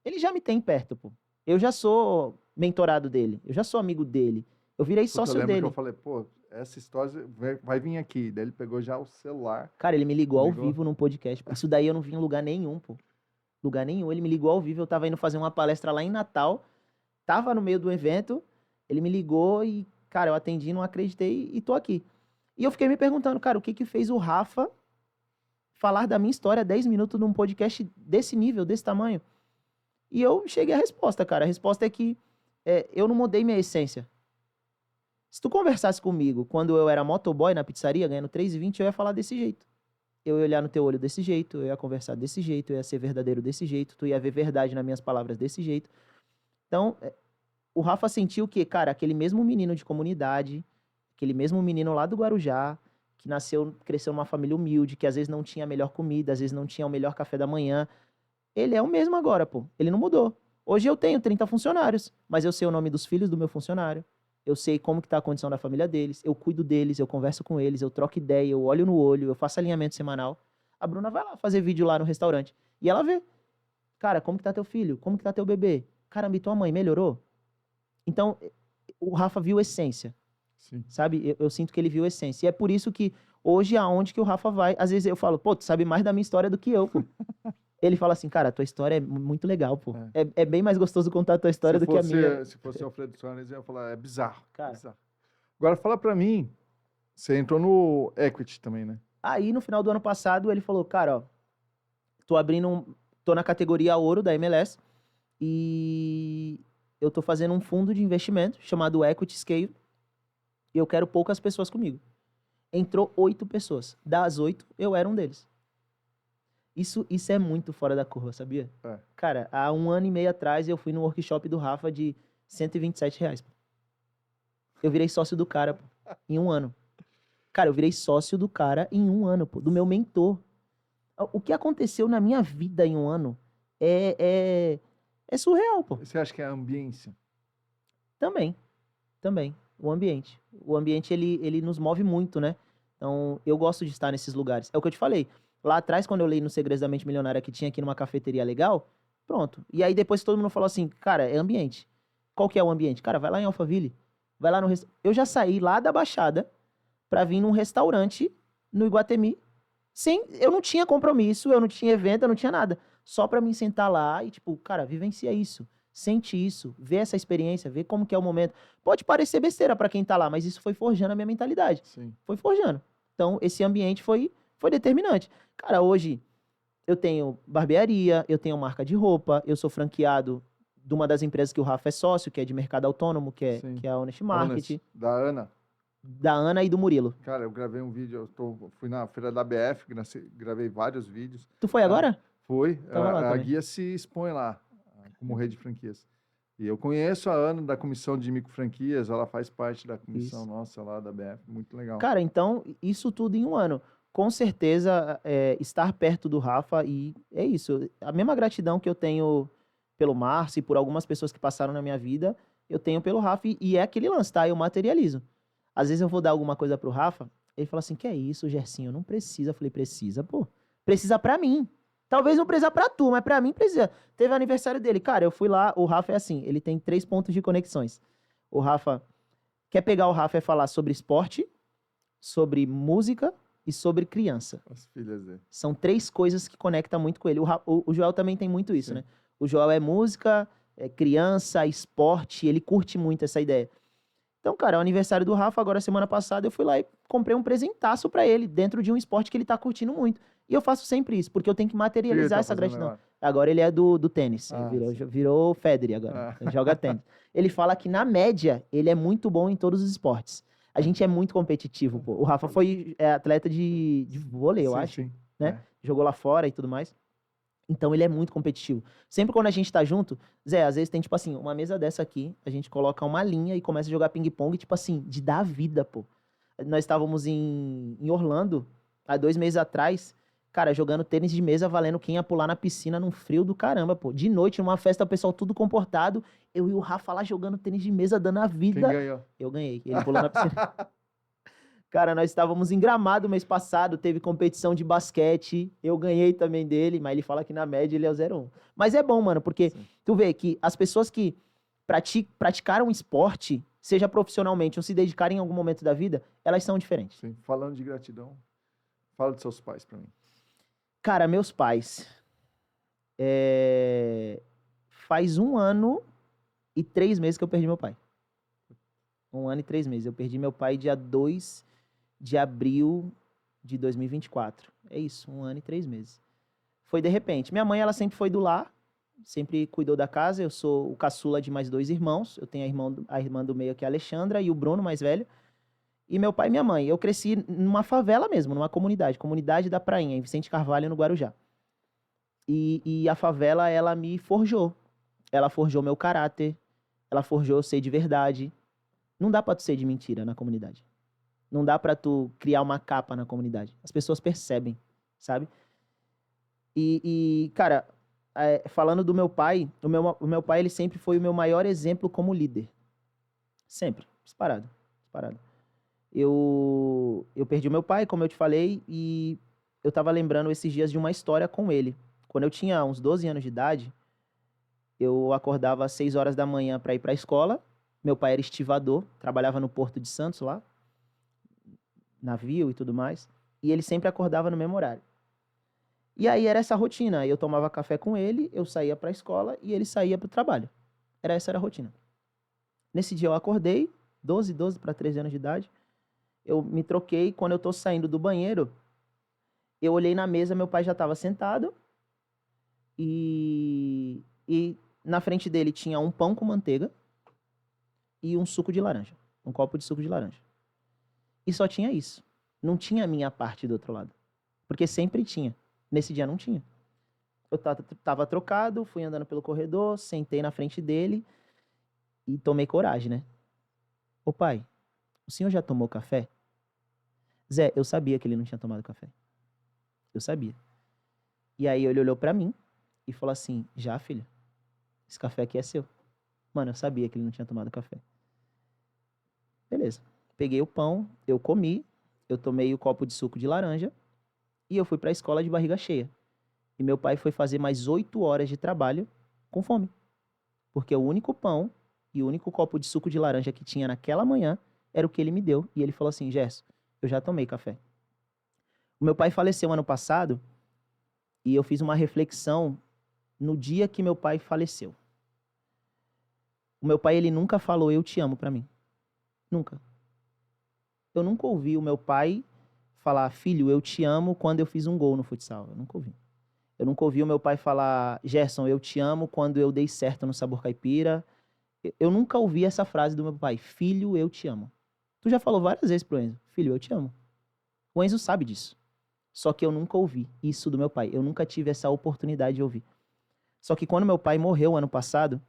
Ele já me tem perto, pô. Eu já sou mentorado dele. Eu já sou amigo dele. Eu virei sócio eu lembro dele. que eu falei, pô, essa história vai vir aqui. Daí ele pegou já o celular. Cara, ele me ligou ao vivo num podcast. Isso daí eu não vi em lugar nenhum, pô. Lugar nenhum. Ele me ligou ao vivo. Eu tava indo fazer uma palestra lá em Natal. Tava no meio do evento. Ele me ligou e, cara, eu atendi, não acreditei e tô aqui. E eu fiquei me perguntando, cara, o que fez o Rafa falar da minha história 10 minutos num podcast desse nível, desse tamanho? E eu cheguei à resposta, cara. A resposta é que eu não mudei minha essência. Se tu conversasse comigo quando eu era motoboy na pizzaria, ganhando 3,20, eu ia falar desse jeito. Eu ia olhar no teu olho desse jeito, eu ia conversar desse jeito, eu ia ser verdadeiro desse jeito, tu ia ver verdade nas minhas palavras desse jeito. Então, o Rafa sentiu que, cara, aquele mesmo menino de comunidade, aquele mesmo menino lá do Guarujá, que cresceu numa família humilde, que às vezes não tinha a melhor comida, às vezes não tinha o melhor café da manhã, ele é o mesmo agora, pô. Ele não mudou. Hoje eu tenho 30 funcionários, mas eu sei o nome dos filhos do meu funcionário, eu sei como que tá a condição da família deles, eu cuido deles, eu converso com eles, eu troco ideia, eu olho no olho, eu faço alinhamento semanal. A Bruna vai lá fazer vídeo lá no restaurante e ela vê. Cara, como que tá teu filho? Como que tá teu bebê? Caramba, e tua mãe melhorou? Então, o Rafa viu essência. Sim. Sabe? Eu sinto que ele viu essência. E é por isso que hoje, aonde que o Rafa vai, às vezes eu falo, pô, tu sabe mais da minha história do que eu, pô. Ele fala assim, cara, a tua história é muito legal, pô. É bem mais gostoso contar a tua história do que a minha. Se fosse o Alfredo Soares, eu ia falar, é bizarro. Cara. Bizarro. Agora, fala pra mim, você entrou no Equity também, né? Aí, no final do ano passado, ele falou, cara, ó, tô na categoria ouro da MLS e eu tô fazendo um fundo de investimento chamado Equity Scale e eu quero poucas pessoas comigo. Entrou 8 pessoas. Das 8, eu era um deles. Isso é muito fora da curva, sabia? É. Cara, há 1 ano e meio atrás eu fui no workshop do Rafa de R$ 127, pô. Eu virei sócio do cara, pô, em 1 ano. Cara, eu virei sócio do cara em 1 ano, pô, do meu mentor. O que aconteceu na minha vida em 1 ano é surreal, pô. Você acha que é a ambiência? Também. O ambiente. O ambiente, ele nos move muito, né? Então, eu gosto de estar nesses lugares. É o que eu te falei. Lá atrás, quando eu li no Segredos da Mente Milionária que tinha aqui numa cafeteria legal, pronto. E aí depois todo mundo falou assim, cara, é ambiente. Qual que é o ambiente? Cara, vai lá em Alphaville. Vai lá no... Eu já saí lá da Baixada pra vir num restaurante no Iguatemi. Eu não tinha compromisso, eu não tinha evento, eu não tinha nada. Só pra mim sentar lá e, tipo, cara, vivencia isso. Sente isso, vê essa experiência, vê como que é o momento. Pode parecer besteira pra quem tá lá, mas isso foi forjando a minha mentalidade. Sim. Foi forjando. Então, esse ambiente foi determinante. Cara, hoje eu tenho barbearia, eu tenho marca de roupa, eu sou franqueado de uma das empresas que o Rafa é sócio, que é de mercado autônomo, Sim. que é a Honest Market, Honest, da Ana. da Ana e do Murilo. Cara, eu gravei um vídeo, fui na feira da BF, gravei vários vídeos. Tu foi agora? Foi. Tava lá A também. guia se expõe lá, como rede de franquias. E eu conheço a Ana da comissão de micro franquias, ela faz parte da comissão nossa lá da BF, muito legal. Cara, então, isso tudo em 1 ano. Com certeza, estar perto do Rafa, e é isso. A mesma gratidão que eu tenho pelo Márcio e por algumas pessoas que passaram na minha vida, eu tenho pelo Rafa, e é aquele lance, tá? Eu materializo. Às vezes eu vou dar alguma coisa pro Rafa, ele fala assim, que é isso, Gersinho? Não precisa. Eu falei, precisa, pô. Precisa pra mim. Talvez não precisa pra tu, mas pra mim precisa. Teve aniversário dele. Cara, eu fui lá, o Rafa é assim, ele tem 3 pontos de conexões. O Rafa, quer pegar o Rafa e falar sobre esporte, sobre música e sobre criança. As filhas dele. São 3 coisas que conectam muito com ele. O Joel também tem muito isso, Sim. né? O Joel é música, é criança, esporte, ele curte muito essa ideia. Então, cara, é o aniversário do Rafa, agora semana passada eu fui lá e comprei um presentaço pra ele, dentro de um esporte que ele tá curtindo muito. E eu faço sempre isso, porque eu tenho que materializar essa gratidão. Agora ele é do tênis, virou Federer agora, ele joga tênis. Ele fala que, na média, ele é muito bom em todos os esportes. A gente é muito competitivo, pô. O Rafa foi atleta de vôlei, eu acho, sim. né? Jogou lá fora e tudo mais. Então ele é muito competitivo. Sempre quando a gente tá junto, Zé, às vezes tem, tipo assim, uma mesa dessa aqui, a gente coloca uma linha e começa a jogar ping-pong, tipo assim, de dar vida, pô. Nós estávamos em Orlando, há 2 meses atrás, cara, jogando tênis de mesa, valendo quem ia pular na piscina num frio do caramba, pô. De noite, numa festa, o pessoal tudo comportado, eu e o Rafa lá jogando tênis de mesa, dando a vida. Quem ganhou? Eu ganhei, ele pulou na piscina. Cara, nós estávamos em Gramado mês passado, teve competição de basquete, eu ganhei também dele, mas ele fala que na média ele é o 0-1. Mas é bom, mano, porque tu vê que as pessoas que praticaram esporte, seja profissionalmente ou se dedicarem em algum momento da vida, elas são diferentes. Sim. Falando de gratidão, fala dos seus pais pra mim. Cara, meus pais, faz 1 ano e 3 meses que eu perdi meu pai. 1 ano e 3 meses. Eu perdi meu pai dia 2 de abril de 2024. É isso, 1 ano e 3 meses. Foi de repente. Minha mãe, ela sempre foi do lar, sempre cuidou da casa. Eu sou o caçula de mais 2 irmãos. Eu tenho a irmã do meio, que é a Alexandra, e o Bruno, mais velho. E meu pai e minha mãe. Eu cresci numa favela mesmo, numa comunidade da Prainha, em Vicente Carvalho, no Guarujá. E a favela, ela me forjou. Ela forjou meu caráter, ela forjou eu ser de verdade. Não dá pra tu ser de mentira na comunidade. Não dá pra tu criar uma capa na comunidade. As pessoas percebem, sabe? Cara, falando do meu pai, o meu pai, ele sempre foi o meu maior exemplo como líder. Sempre. Disparado. Eu perdi o meu pai, como eu te falei, e eu tava lembrando esses dias de uma história com ele. Quando eu tinha uns 12 anos de idade, eu acordava às 6 horas da manhã pra ir pra escola. Meu pai era estivador, trabalhava no Porto de Santos lá, navio e tudo mais, e ele sempre acordava no mesmo horário. E aí era essa rotina, eu tomava café com ele, eu saía pra escola e ele saía pro trabalho. Essa era a rotina. Nesse dia eu acordei, 12 para 13 anos de idade, eu me troquei, quando eu tô saindo do banheiro, eu olhei na mesa, meu pai já estava sentado, e na frente dele tinha um pão com manteiga, e um suco de laranja. Um copo de suco de laranja. E só tinha isso. Não tinha a minha parte do outro lado. Porque sempre tinha. Nesse dia não tinha. Eu tava trocado, fui andando pelo corredor, sentei na frente dele E tomei coragem, né? Ô pai, o senhor já tomou café? Zé, eu sabia que ele não tinha tomado café. Eu sabia. E aí ele olhou pra mim e falou assim, já, filho, esse café aqui é seu. Mano, eu sabia que ele não tinha tomado café. Beleza. Peguei o pão, eu comi, eu tomei o copo de suco de laranja e eu fui pra escola de barriga cheia. E meu pai foi fazer mais 8 horas de trabalho com fome. Porque o único pão e o único copo de suco de laranja que tinha naquela manhã era o que ele me deu. E ele falou assim, Gerson, eu já tomei café. O meu pai faleceu ano passado e eu fiz uma reflexão no dia que meu pai faleceu. O meu pai, ele nunca falou eu te amo pra mim. Nunca. Eu nunca ouvi o meu pai falar, filho, eu te amo quando eu fiz um gol no futsal. Eu nunca ouvi. Eu nunca ouvi o meu pai falar, Gerson, eu te amo quando eu dei certo no Sabor Caipira. Eu nunca ouvi essa frase do meu pai, filho, eu te amo. Tu já falou várias vezes pro Enzo, filho, eu te amo. O Enzo sabe disso. Só que eu nunca ouvi isso do meu pai. Eu nunca tive essa oportunidade de ouvir. Só que quando meu pai morreu ano passado,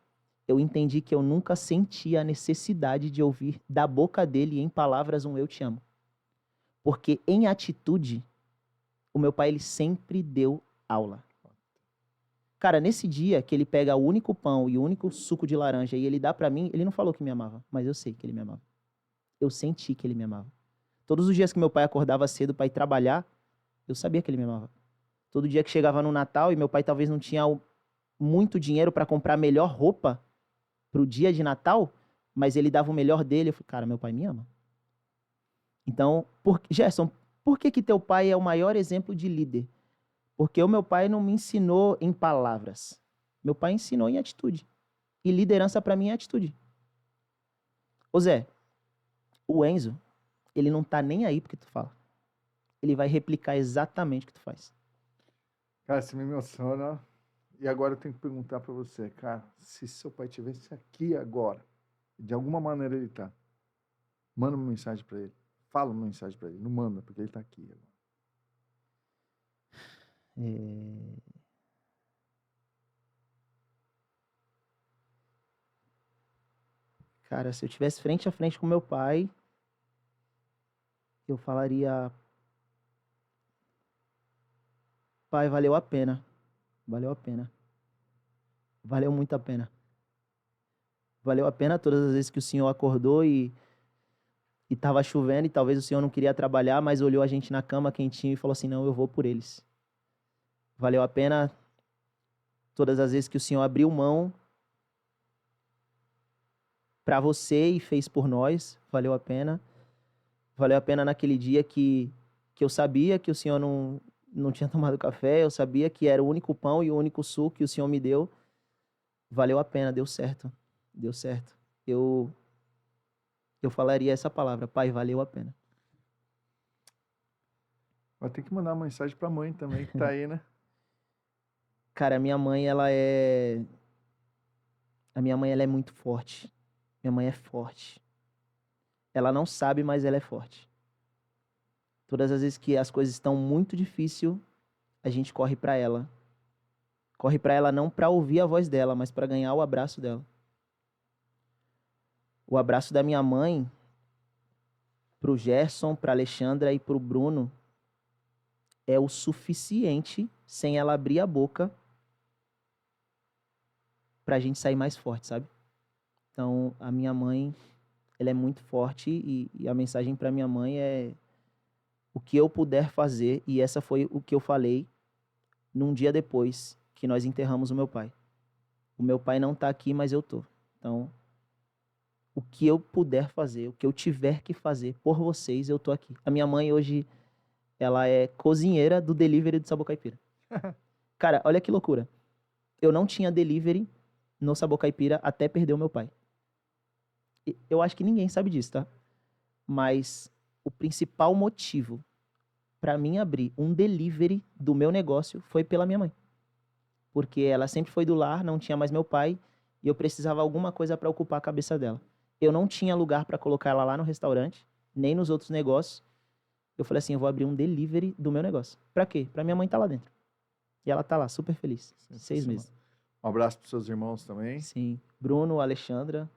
eu entendi que eu nunca senti a necessidade de ouvir da boca dele em palavras um eu te amo. Porque em atitude, o meu pai ele sempre deu aula. Cara, nesse dia que ele pega o único pão e o único suco de laranja e ele dá pra mim, ele não falou que me amava, mas eu sei que ele me amava. Eu senti que ele me amava. Todos os dias que meu pai acordava cedo pra ir trabalhar, eu sabia que ele me amava. Todo dia que chegava no Natal e meu pai talvez não tinha muito dinheiro pra comprar a melhor roupa pro dia de Natal, mas ele dava o melhor dele. Eu falei, cara, meu pai me ama. Então, Gerson, por que teu pai é o maior exemplo de líder? Porque o meu pai não me ensinou em palavras. Meu pai ensinou em atitude. E liderança pra mim é atitude. Ô Zé, o Enzo, ele não tá nem aí porque tu fala. Ele vai replicar exatamente o que tu faz. Cara, você me emociona. E agora eu tenho que perguntar pra você, cara, se seu pai estivesse aqui agora, de alguma maneira ele tá, manda uma mensagem pra ele. Fala uma mensagem pra ele. Não manda, porque ele tá aqui agora. Cara, se eu tivesse frente a frente com meu pai, eu falaria, pai, valeu a pena. Valeu a pena. Valeu muito a pena. Valeu a pena todas as vezes que o senhor acordou e tava chovendo e talvez o senhor não queria trabalhar, mas olhou a gente na cama quentinho e falou assim, não, eu vou por eles. Valeu a pena todas as vezes que o senhor abriu mão para você e fez por nós. Valeu a pena. Valeu a pena naquele dia que eu sabia que o senhor não tinha tomado café, eu sabia que era o único pão e o único suco que o senhor me deu. Valeu a pena, deu certo. Deu certo. Eu falaria essa palavra, pai, valeu a pena. Vai ter que mandar uma mensagem pra mãe também, que tá aí, né? Cara, a minha mãe, ela é muito forte. Minha mãe é forte. Ela não sabe, mas ela é forte. Todas as vezes que as coisas estão muito difíceis, a gente corre pra ela. Corre pra ela não pra ouvir a voz dela, mas pra ganhar o abraço dela. O abraço da minha mãe pro Gerson, pra Alexandra e pro Bruno é o suficiente sem ela abrir a boca pra gente sair mais forte, sabe? Então, a minha mãe, ela é muito forte e a mensagem pra minha mãe é o que eu puder fazer, e essa foi o que eu falei num dia depois que nós enterramos o meu pai. O meu pai não tá aqui, mas eu tô. Então, o que eu puder fazer, o que eu tiver que fazer por vocês, eu tô aqui. A minha mãe hoje, ela é cozinheira do delivery do Sabor Caipira. Cara, olha que loucura. Eu não tinha delivery no Sabor Caipira até perder o meu pai. Eu acho que ninguém sabe disso, tá? Mas o principal motivo para mim abrir um delivery do meu negócio foi pela minha mãe. Porque ela sempre foi do lar, não tinha mais meu pai, e eu precisava de alguma coisa para ocupar a cabeça dela. Eu não tinha lugar para colocar ela lá no restaurante, nem nos outros negócios. Eu falei assim, eu vou abrir um delivery do meu negócio. Para quê? Para minha mãe estar lá dentro. E ela tá lá, super feliz. 6 meses. Um abraço pros seus irmãos também. Sim. Bruno, Alexandra,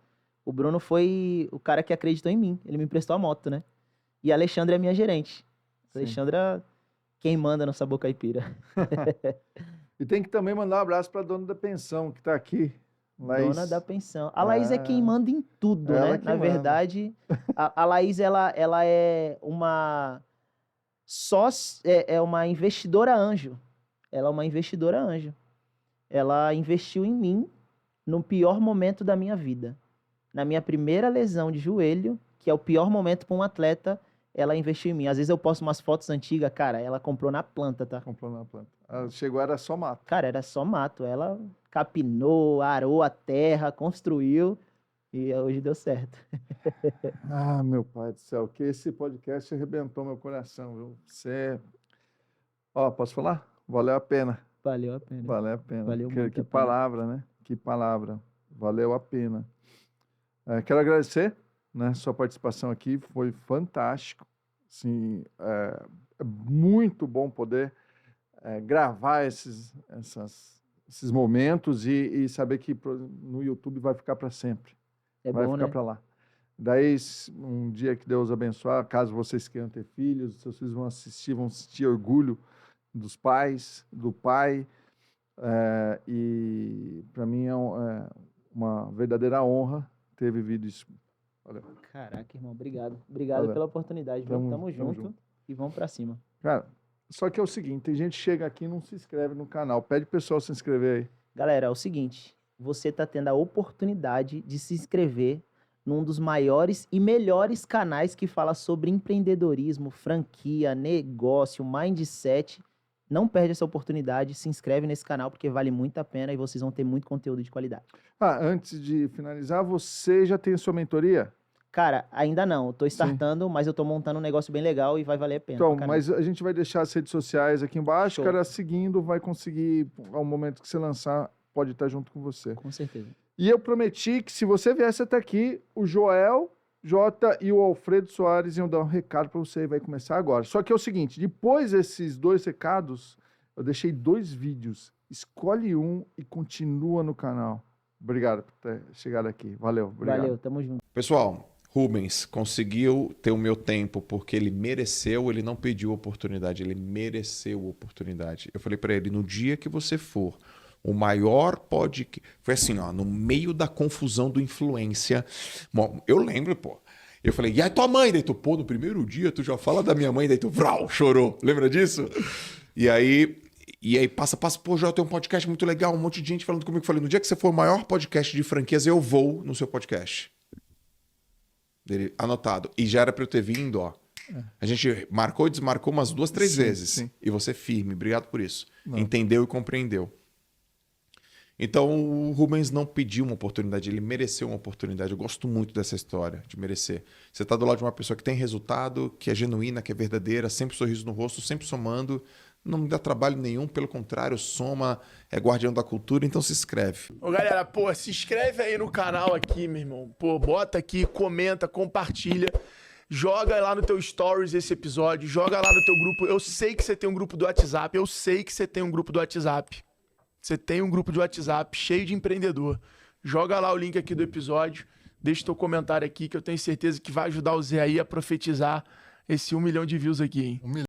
O Bruno foi o cara que acreditou em mim. Ele me emprestou a moto, né? E a Alexandra é minha gerente. A Alexandra, quem manda no Sabor Caipira. E tem que também mandar um abraço para a dona da pensão, que está aqui. Laís. Dona da pensão. A Laís é quem manda em tudo, ela né? que Na manda. verdade, a Laís, ela é uma é uma investidora anjo. Ela é uma investidora anjo. Ela investiu em mim no pior momento da minha vida. Na minha primeira lesão de joelho, que é o pior momento para um atleta, ela investiu em mim. Às vezes eu posto umas fotos antigas, cara, ela comprou na planta, tá? Comprou na planta. Ela chegou, era só mato. Cara, era só mato. Ela capinou, arou a terra, construiu e hoje deu certo. Ah, meu pai do céu, que esse podcast arrebentou meu coração, viu? Você... Ó, posso falar? Valeu a pena. Valeu a pena. Valeu a pena. Valeu muito Que a pena. palavra, né? Que palavra. Valeu a pena. Quero agradecer, né? Sua participação aqui foi fantástico. Assim, é muito bom poder gravar esses momentos e saber que no YouTube vai ficar para sempre. Vai ficar para lá. Daí, um dia que Deus abençoar, caso vocês queiram ter filhos, seus filhos vão sentir orgulho dos pais, do pai. E para mim é uma verdadeira honra ter vivido isso. Valeu. Caraca, irmão, obrigado. Obrigado pela oportunidade. Tamo junto e vamos para cima. Cara, só que é o seguinte, tem gente que chega aqui e não se inscreve no canal. Pede o pessoal se inscrever aí. Galera, é o seguinte, você tá tendo a oportunidade de se inscrever num dos maiores e melhores canais que fala sobre empreendedorismo, franquia, negócio, mindset. Não perde essa oportunidade, se inscreve nesse canal porque vale muito a pena e vocês vão ter muito conteúdo de qualidade. Antes de finalizar, você já tem a sua mentoria? Cara, ainda não. Eu tô startando, mas eu tô montando um negócio bem legal e vai valer a pena. Então, mas a gente vai deixar as redes sociais aqui embaixo. Show. Cara, seguindo, vai conseguir, ao momento que você lançar, pode estar junto com você. Com certeza. E eu prometi que se você viesse até aqui, o Joel, Jota e o Alfredo Soares iam dar um recado para você e vai começar agora. Só que é o seguinte, depois desses 2 recados, eu deixei 2 vídeos. Escolhe um e continua no canal. Obrigado por ter chegado aqui. Valeu. Obrigado. Valeu, tamo junto. Pessoal, Rubens conseguiu ter o meu tempo porque ele mereceu, ele não pediu oportunidade, ele mereceu oportunidade. Eu falei para ele, no dia que você for o maior podcast... Foi assim, ó, no meio da confusão do influência. Bom, eu lembro, pô. Eu falei, e a tua mãe? Daí tu, pô, no primeiro dia tu já fala da minha mãe, daí tu, vrau, chorou. Lembra disso? E aí passa, pô, já tem um podcast muito legal, um monte de gente falando comigo. Eu falei, no dia que você for o maior podcast de franquias, eu vou no seu podcast. Dele, anotado. E já era pra eu ter vindo, ó. A gente marcou e desmarcou umas 2, 3 vezes. Sim. E você firme, obrigado por isso. Não. Entendeu e compreendeu. Então, o Rubens não pediu uma oportunidade, ele mereceu uma oportunidade. Eu gosto muito dessa história, de merecer. Você está do lado de uma pessoa que tem resultado, que é genuína, que é verdadeira, sempre sorriso no rosto, sempre somando, não me dá trabalho nenhum, pelo contrário, soma, é guardião da cultura, então se inscreve. Ô, galera, pô, se inscreve aí no canal aqui, meu irmão. Pô, bota aqui, comenta, compartilha. Joga lá no teu stories esse episódio, joga lá no teu grupo. Eu sei que você tem um grupo do WhatsApp, Você tem um grupo de WhatsApp cheio de empreendedor. Joga lá o link aqui do episódio, deixa teu comentário aqui que eu tenho certeza que vai ajudar o Zé aí a profetizar esse 1 milhão de views aqui, hein?